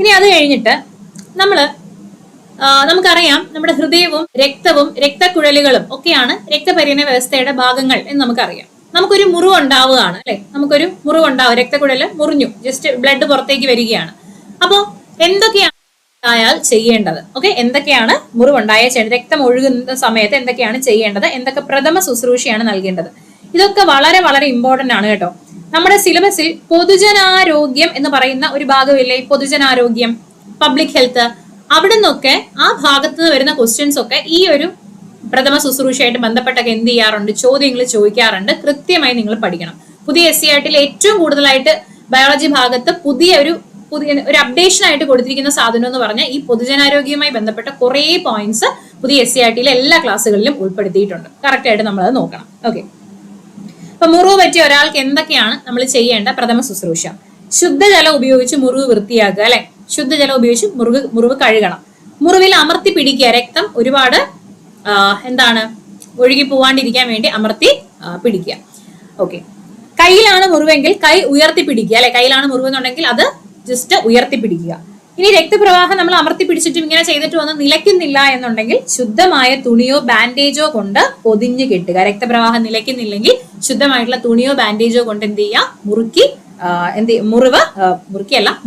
ഇനി അത് കഴിഞ്ഞിട്ട് നമുക്കറിയാം നമ്മുടെ ഹൃദയവും രക്തവും രക്തക്കുഴലുകളും ഒക്കെയാണ് രക്തപരിണ വ്യവസ്ഥയുടെ ഭാഗങ്ങൾ എന്ന് നമുക്കറിയാം. നമുക്കൊരു മുറിവ് ഉണ്ടാവുകയാണ് അല്ലെ. നമുക്കൊരു മുറിവ് ഉണ്ടാവും, രക്തക്കുഴല് മുറിഞ്ഞു, ജസ്റ്റ് ബ്ലഡ് പുറത്തേക്ക് വരികയാണ്. അപ്പോ എന്തൊക്കെയാണ് ആയാൽ ചെയ്യേണ്ടത്? ഓക്കെ, എന്തൊക്കെയാണ് മുറിവുണ്ടായ ചെയ്യേണ്ടത്? രക്തം ഒഴുകുന്ന സമയത്ത് എന്തൊക്കെയാണ് ചെയ്യേണ്ടത്? എന്തൊക്കെ പ്രഥമ ശുശ്രൂഷയാണ് നൽകേണ്ടത്? ഇതൊക്കെ വളരെ വളരെ ഇമ്പോർട്ടന്റ് ആണ് കേട്ടോ. നമ്മുടെ സിലബസിൽ പൊതുജനാരോഗ്യം എന്ന് പറയുന്ന ഒരു ഭാഗമില്ലേ? പൊതുജനാരോഗ്യം, പബ്ലിക് ഹെൽത്ത്, അവിടെ നിന്നൊക്കെ ആ ഭാഗത്ത് നിന്ന് വരുന്ന ക്വസ്റ്റ്യൻസ് ഒക്കെ ഈ ഒരു പ്രഥമ ശുശ്രൂഷയായിട്ട് ബന്ധപ്പെട്ടൊക്കെ എന്ത് ചെയ്യാറുണ്ട്? ചോദ്യങ്ങൾ ചോദിക്കാറുണ്ട്. കൃത്യമായി നിങ്ങൾ പഠിക്കണം. പുതിയ SCERTയിൽ ഏറ്റവും കൂടുതലായിട്ട് ബയോളജി ഭാഗത്ത് പുതിയ ഒരു അപ്ഡേഷൻ ആയിട്ട് കൊടുത്തിരിക്കുന്ന സാധനം എന്ന് പറഞ്ഞാൽ ഈ പൊതുജനാരോഗ്യവുമായി ബന്ധപ്പെട്ട കുറെ പോയിന്റ്സ് പുതിയ SCERTയിലെ എല്ലാ ക്ലാസ്സുകളിലും ഉൾപ്പെടുത്തിയിട്ടുണ്ട്. കറക്റ്റ് ആയിട്ട് നമ്മൾ അത് നോക്കണം. ഓക്കെ, അപ്പൊ മുറിവ് പറ്റിയ ഒരാൾക്ക് എന്തൊക്കെയാണ് നമ്മൾ ചെയ്യേണ്ട പ്രഥമ ശുശ്രൂഷ? ശുദ്ധജലം ഉപയോഗിച്ച് മുറിവ് വൃത്തിയാക്കുക അല്ലെ. ശുദ്ധജലം ഉപയോഗിച്ച് മുറിവ് കഴുകണം. മുറിവിൽ അമർത്തി പിടിക്കുക. രക്തം ഒരുപാട് എന്താണ് ഒഴുകി പോവാണ്ടിരിക്കാൻ വേണ്ടി അമർത്തി പിടിക്കുക. ഓക്കെ, കയ്യിലാണ് മുറിവെങ്കിൽ കൈ ഉയർത്തി പിടിക്കുക അല്ലെ. കയ്യിലാണ് മുറിവെന്നുണ്ടെങ്കിൽ അത് ജസ്റ്റ് ഉയർത്തി പിടിക്കുക. ഇനി രക്തപ്രവാഹം നമ്മൾ അമർത്തി പിടിച്ചിട്ടും ഇങ്ങനെ ചെയ്തിട്ട് വന്ന് നിലയ്ക്കുന്നില്ല എന്നുണ്ടെങ്കിൽ ശുദ്ധമായ തുണിയോ ബാൻഡേജോ കൊണ്ട് പൊതിഞ്ഞ് കെട്ടുക. രക്തപ്രവാഹം നിലയ്ക്കുന്നില്ലെങ്കിൽ ശുദ്ധമായിട്ടുള്ള തുണിയോ ബാൻഡേജോ കൊണ്ട് എന്ത് ചെയ്യുക,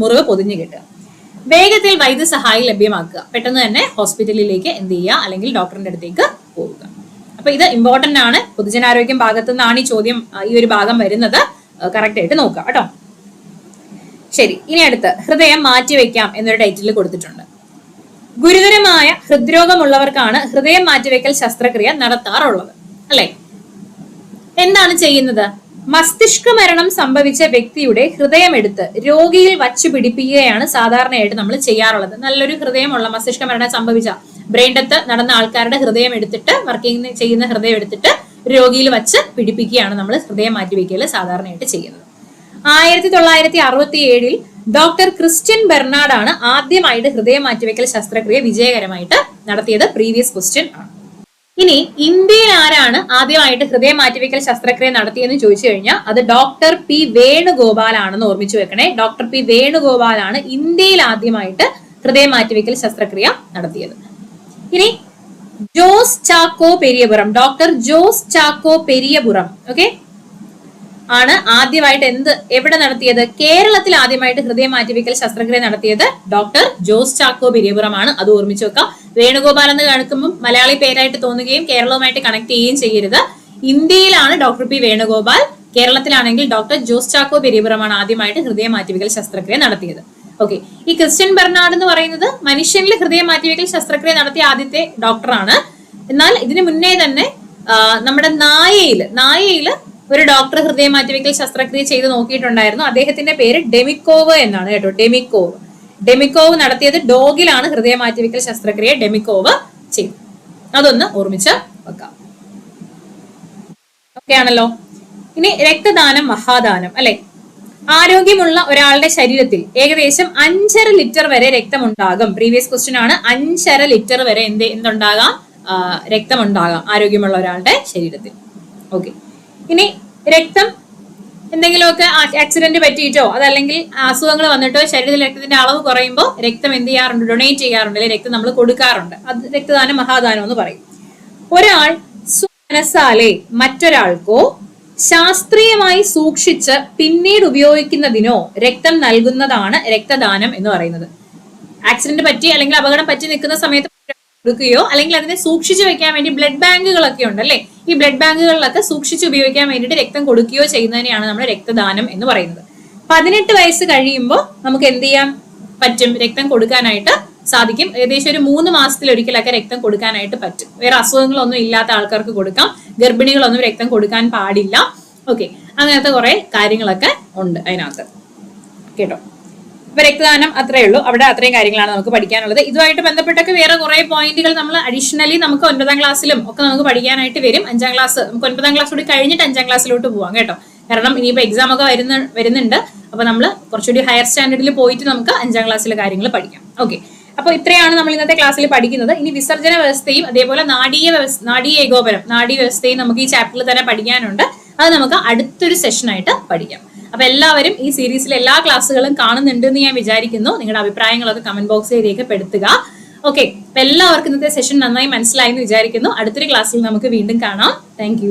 മുറിവ് പൊതിഞ്ഞ് കെട്ടുക. വേഗത്തിൽ വൈദ്യസഹായം ലഭ്യമാക്കുക. പെട്ടെന്ന് തന്നെ ഹോസ്പിറ്റലിലേക്ക് എന്ത് ചെയ്യുക, അല്ലെങ്കിൽ ഡോക്ടറിന്റെ അടുത്തേക്ക് പോവുക. അപ്പൊ ഇത് ഇമ്പോർട്ടന്റ് ആണ്. പൊതുജനാരോഗ്യം ഭാഗത്തു നിന്നാണ് ഈ ചോദ്യം, ഈ ഒരു ഭാഗം വരുന്നത്. കറക്റ്റ് ആയിട്ട് നോക്കുക കേട്ടോ. ശരി, ഇനി അടുത്ത് ഹൃദയം മാറ്റിവെക്കാം എന്നൊരു ടൈറ്റിൽ കൊടുത്തിട്ടുണ്ട്. ഗുരുതരമായ ഹൃദ്രോഗമുള്ളവർക്കാണ് ഹൃദയം മാറ്റിവെക്കൽ ശസ്ത്രക്രിയ നടത്താറുള്ളത് അല്ലെ. എന്താണ് ചെയ്യുന്നത്? മസ്തിഷ്ക മരണം സംഭവിച്ച വ്യക്തിയുടെ ഹൃദയം എടുത്ത് രോഗിയിൽ വച്ചു പിടിപ്പിക്കുകയാണ് സാധാരണയായിട്ട് നമ്മൾ ചെയ്യാറുള്ളത്. നല്ലൊരു ഹൃദയമുള്ള, മസ്തിഷ്ക മരണം സംഭവിച്ച ബ്രെയിൻ ഡെത്ത് നടന്ന ആൾക്കാരുടെ ഹൃദയം എടുത്തിട്ട്, വർക്കിംഗ് ചെയ്യുന്ന ഹൃദയം എടുത്തിട്ട് രോഗിയിൽ വച്ച് പിടിപ്പിക്കുകയാണ് നമ്മൾ ഹൃദയം മാറ്റിവെക്കൽ സാധാരണയായിട്ട് ചെയ്യുന്നത്. 1967 ഡോക്ടർ ക്രിസ്ത്യൻ ബെർണാഡാണ് ആദ്യമായിട്ട് ഹൃദയം മാറ്റിവെക്കൽ ശസ്ത്രക്രിയ വിജയകരമായിട്ട് നടത്തിയത്. പ്രീവിയസ് ക്വസ്റ്റ്യൻ ആണ്. ഇനി ഇന്ത്യയിൽ ആരാണ് ആദ്യമായിട്ട് ഹൃദയം മാറ്റിവെക്കൽ ശസ്ത്രക്രിയ നടത്തിയെന്ന് ചോദിച്ചു കഴിഞ്ഞാൽ അത് ഡോക്ടർ പി വേണുഗോപാൽ ആണെന്ന് ഓർമ്മിച്ചു വെക്കണേ. ഡോക്ടർ പി വേണുഗോപാലാണ് ഇന്ത്യയിൽ ആദ്യമായിട്ട് ഹൃദയം മാറ്റിവെക്കൽ ശസ്ത്രക്രിയ നടത്തിയത്. ഇനി ജോസ് ചാക്കോ പെരിയപുറം, ഡോക്ടർ ജോസ് ചാക്കോ പെരിയപുറം ഓക്കെ ആണ് ആദ്യമായിട്ട് എവിടെ നടത്തിയത്? കേരളത്തിൽ ആദ്യമായിട്ട് ഹൃദയം മാറ്റിവെക്കൽ ശസ്ത്രക്രിയ നടത്തിയത് ഡോക്ടർ ജോസ് ചാക്കോ പെരിയപുറമാണ്. അത് ഓർമ്മിച്ചു വെക്കാം. വേണുഗോപാൽ എന്ന് കേൾക്കുമ്പോൾ മലയാളി പേരായിട്ട് തോന്നുകയും കേരളവുമായിട്ട് കണക്ട് ചെയ്യുകയും ചെയ്യരുത്. ഇന്ത്യയിലാണ് ഡോക്ടർ പി വേണുഗോപാൽ, കേരളത്തിലാണെങ്കിൽ ഡോക്ടർ ജോസ് ചാക്കോ പെരിയപുറമാണ് ആദ്യമായിട്ട് ഹൃദയം മാറ്റിവെക്കൽ ശസ്ത്രക്രിയ നടത്തിയത്. ഓക്കെ, ഈ ക്രിസ്ത്യൻ ബെർണാഡ് എന്ന് പറയുന്നത് മനുഷ്യനിൽ ഹൃദയം മാറ്റിവെക്കൽ ശസ്ത്രക്രിയ നടത്തിയ ആദ്യത്തെ ഡോക്ടറാണ്. എന്നാൽ ഇതിനു മുന്നേ തന്നെ നമ്മുടെ നായയില് ഒരു ഡോക്ടർ ഹൃദയം മാറ്റിവെക്കൽ ശസ്ത്രക്രിയ ചെയ്ത് നോക്കിയിട്ടുണ്ടായിരുന്നു. അദ്ദേഹത്തിന്റെ പേര് ഡെമിക്കോവ് എന്നാണ് കേട്ടോ. ഡെമിക്കോവ് നടത്തിയത് ഡോഗിലാണ് ഹൃദയ മാറ്റിവെക്കൽ ശസ്ത്രക്രിയ ഡെമിക്കോവ് ചെയ്തു. അതൊന്ന് ഓർമ്മിച്ച് വെക്കാം. ഓക്കെ ആണല്ലോ. ഇനി രക്തദാനം, മഹാദാനം അല്ലെ. ആരോഗ്യമുള്ള ഒരാളുടെ ശരീരത്തിൽ ഏകദേശം 5.5 ലിറ്റർ വരെ രക്തമുണ്ടാകും. പ്രീവിയസ് ക്വസ്റ്റ്യൻ ആണ്. 5.5 ലിറ്റർ വരെ എന്തുണ്ടാകാം? രക്തമുണ്ടാകാം ആരോഗ്യമുള്ള ഒരാളുടെ ശരീരത്തിൽ. ഓക്കെ, ഇനി രക്തം എന്തെങ്കിലുമൊക്കെ ആക്സിഡന്റ് പറ്റിയിട്ടോ അതല്ലെങ്കിൽ അസുഖങ്ങൾ വന്നിട്ടോ ശരീരത്തിൽ രക്തത്തിന്റെ അളവ് കുറയുമ്പോൾ രക്തം എന്ത് ചെയ്യാറുണ്ട്? ഡൊണേറ്റ് ചെയ്യാറുണ്ട്, അല്ലെങ്കിൽ രക്തം നമ്മൾ കൊടുക്കാറുണ്ട്. അത് രക്തദാനം, മഹാദാനം എന്ന് പറയും. ഒരാൾ സ്വമനസാലെ മറ്റൊരാൾക്കോ ശാസ്ത്രീയമായി സൂക്ഷിച്ച് പിന്നീട് ഉപയോഗിക്കുന്നതിനോ രക്തം നൽകുന്നതാണ് രക്തദാനം എന്ന് പറയുന്നത്. ആക്സിഡന്റ് പറ്റി അല്ലെങ്കിൽ അപകടം പറ്റി നിൽക്കുന്ന സമയത്ത് കൊടുക്കുകയോ അല്ലെങ്കിൽ അതിനെ സൂക്ഷിച്ചു വെക്കാൻ വേണ്ടി ബ്ലഡ് ബാങ്കുകളൊക്കെ ഉണ്ട് അല്ലെ. ഈ ബ്ലഡ് ബാങ്കുകളിലൊക്കെ സൂക്ഷിച്ച് ഉപയോഗിക്കാൻ വേണ്ടിയിട്ട് രക്തം കൊടുക്കുകയോ ചെയ്യുന്നതിനെയാണ് നമ്മൾ രക്തദാനം എന്ന് പറയുന്നത്. 18 വയസ്സ് കഴിയുമ്പോൾ നമുക്ക് എന്ത് ചെയ്യാൻ പറ്റും? രക്തം കൊടുക്കാനായിട്ട് സാധിക്കും. ഏകദേശം ഒരു 3 മാസത്തിലൊരിക്കലൊക്കെ രക്തം കൊടുക്കാനായിട്ട് പറ്റും. വേറെ അസുഖങ്ങളൊന്നും ഇല്ലാത്ത ആൾക്കാർക്ക് കൊടുക്കാം. ഗർഭിണികളൊന്നും രക്തം കൊടുക്കാൻ പാടില്ല. ഓക്കെ, അങ്ങനത്തെ കുറെ കാര്യങ്ങളൊക്കെ ഉണ്ട് അതിനകത്ത് കേട്ടോ. അപ്പൊ രക്തദാനം അത്രയേ ഉള്ളൂ. അവിടെ അത്രയും കാര്യങ്ങളാണ് നമുക്ക് പഠിക്കാനുള്ളത്. ഇതുമായിട്ട് ബന്ധപ്പെട്ടൊക്കെ വേറെ കുറെ പോയിന്റുകൾ നമ്മൾ അഡീഷണലി നമുക്ക് 9ാം ക്ലാസ്സിലും ഒക്കെ നമുക്ക് പഠിക്കാനായിട്ട് വരും. 5ാം ക്ലാസ് നമുക്ക് 9ാം ക്ലാസ് കൂടി കഴിഞ്ഞിട്ട് 5ാം ക്ലാസ്സിലോട്ട് പോവാം കേട്ടോ. കാരണം ഇനിയിപ്പോ എക്സാം ഒക്കെ വരുന്നുണ്ട്. അപ്പൊ നമ്മൾ കുറച്ചുകൂടി ഹയർ സ്റ്റാൻഡേർഡിൽ പോയിട്ട് നമുക്ക് 5ാം ക്ലാസ്സിലെ കാര്യങ്ങൾ പഠിക്കാം. ഓക്കെ, അപ്പൊ ഇത്രയാണ് നമ്മൾ ഇന്നത്തെ ക്ലാസ്സിൽ പഠിക്കുന്നത്. ഇനി വിസർജന വ്യവസ്ഥയും അതേപോലെ നാഡീ ഏകോപനം, നാഡീ വ്യവസ്ഥയും നമുക്ക് ഈ ചാപ്റ്ററിൽ തന്നെ പഠിക്കാനുണ്ട്. അത് നമുക്ക് അടുത്തൊരു സെഷനായിട്ട് പഠിക്കാം. അപ്പൊ എല്ലാവരും ഈ സീരീസിലെ എല്ലാ ക്ലാസ്സുകളും കാണുന്നുണ്ട് എന്ന് ഞാൻ വിചാരിക്കുന്നു. നിങ്ങളുടെ അഭിപ്രായങ്ങളൊക്കെ കമന്റ് ബോക്സിൽ രേഖപ്പെടുത്തുക. ഓക്കെ, അപ്പൊ എല്ലാവർക്കും ഇന്നത്തെ സെഷൻ നന്നായി മനസ്സിലായി എന്ന് വിചാരിക്കുന്നു. അടുത്തൊരു ക്ലാസ്സിൽ നമുക്ക് വീണ്ടും കാണാം. താങ്ക്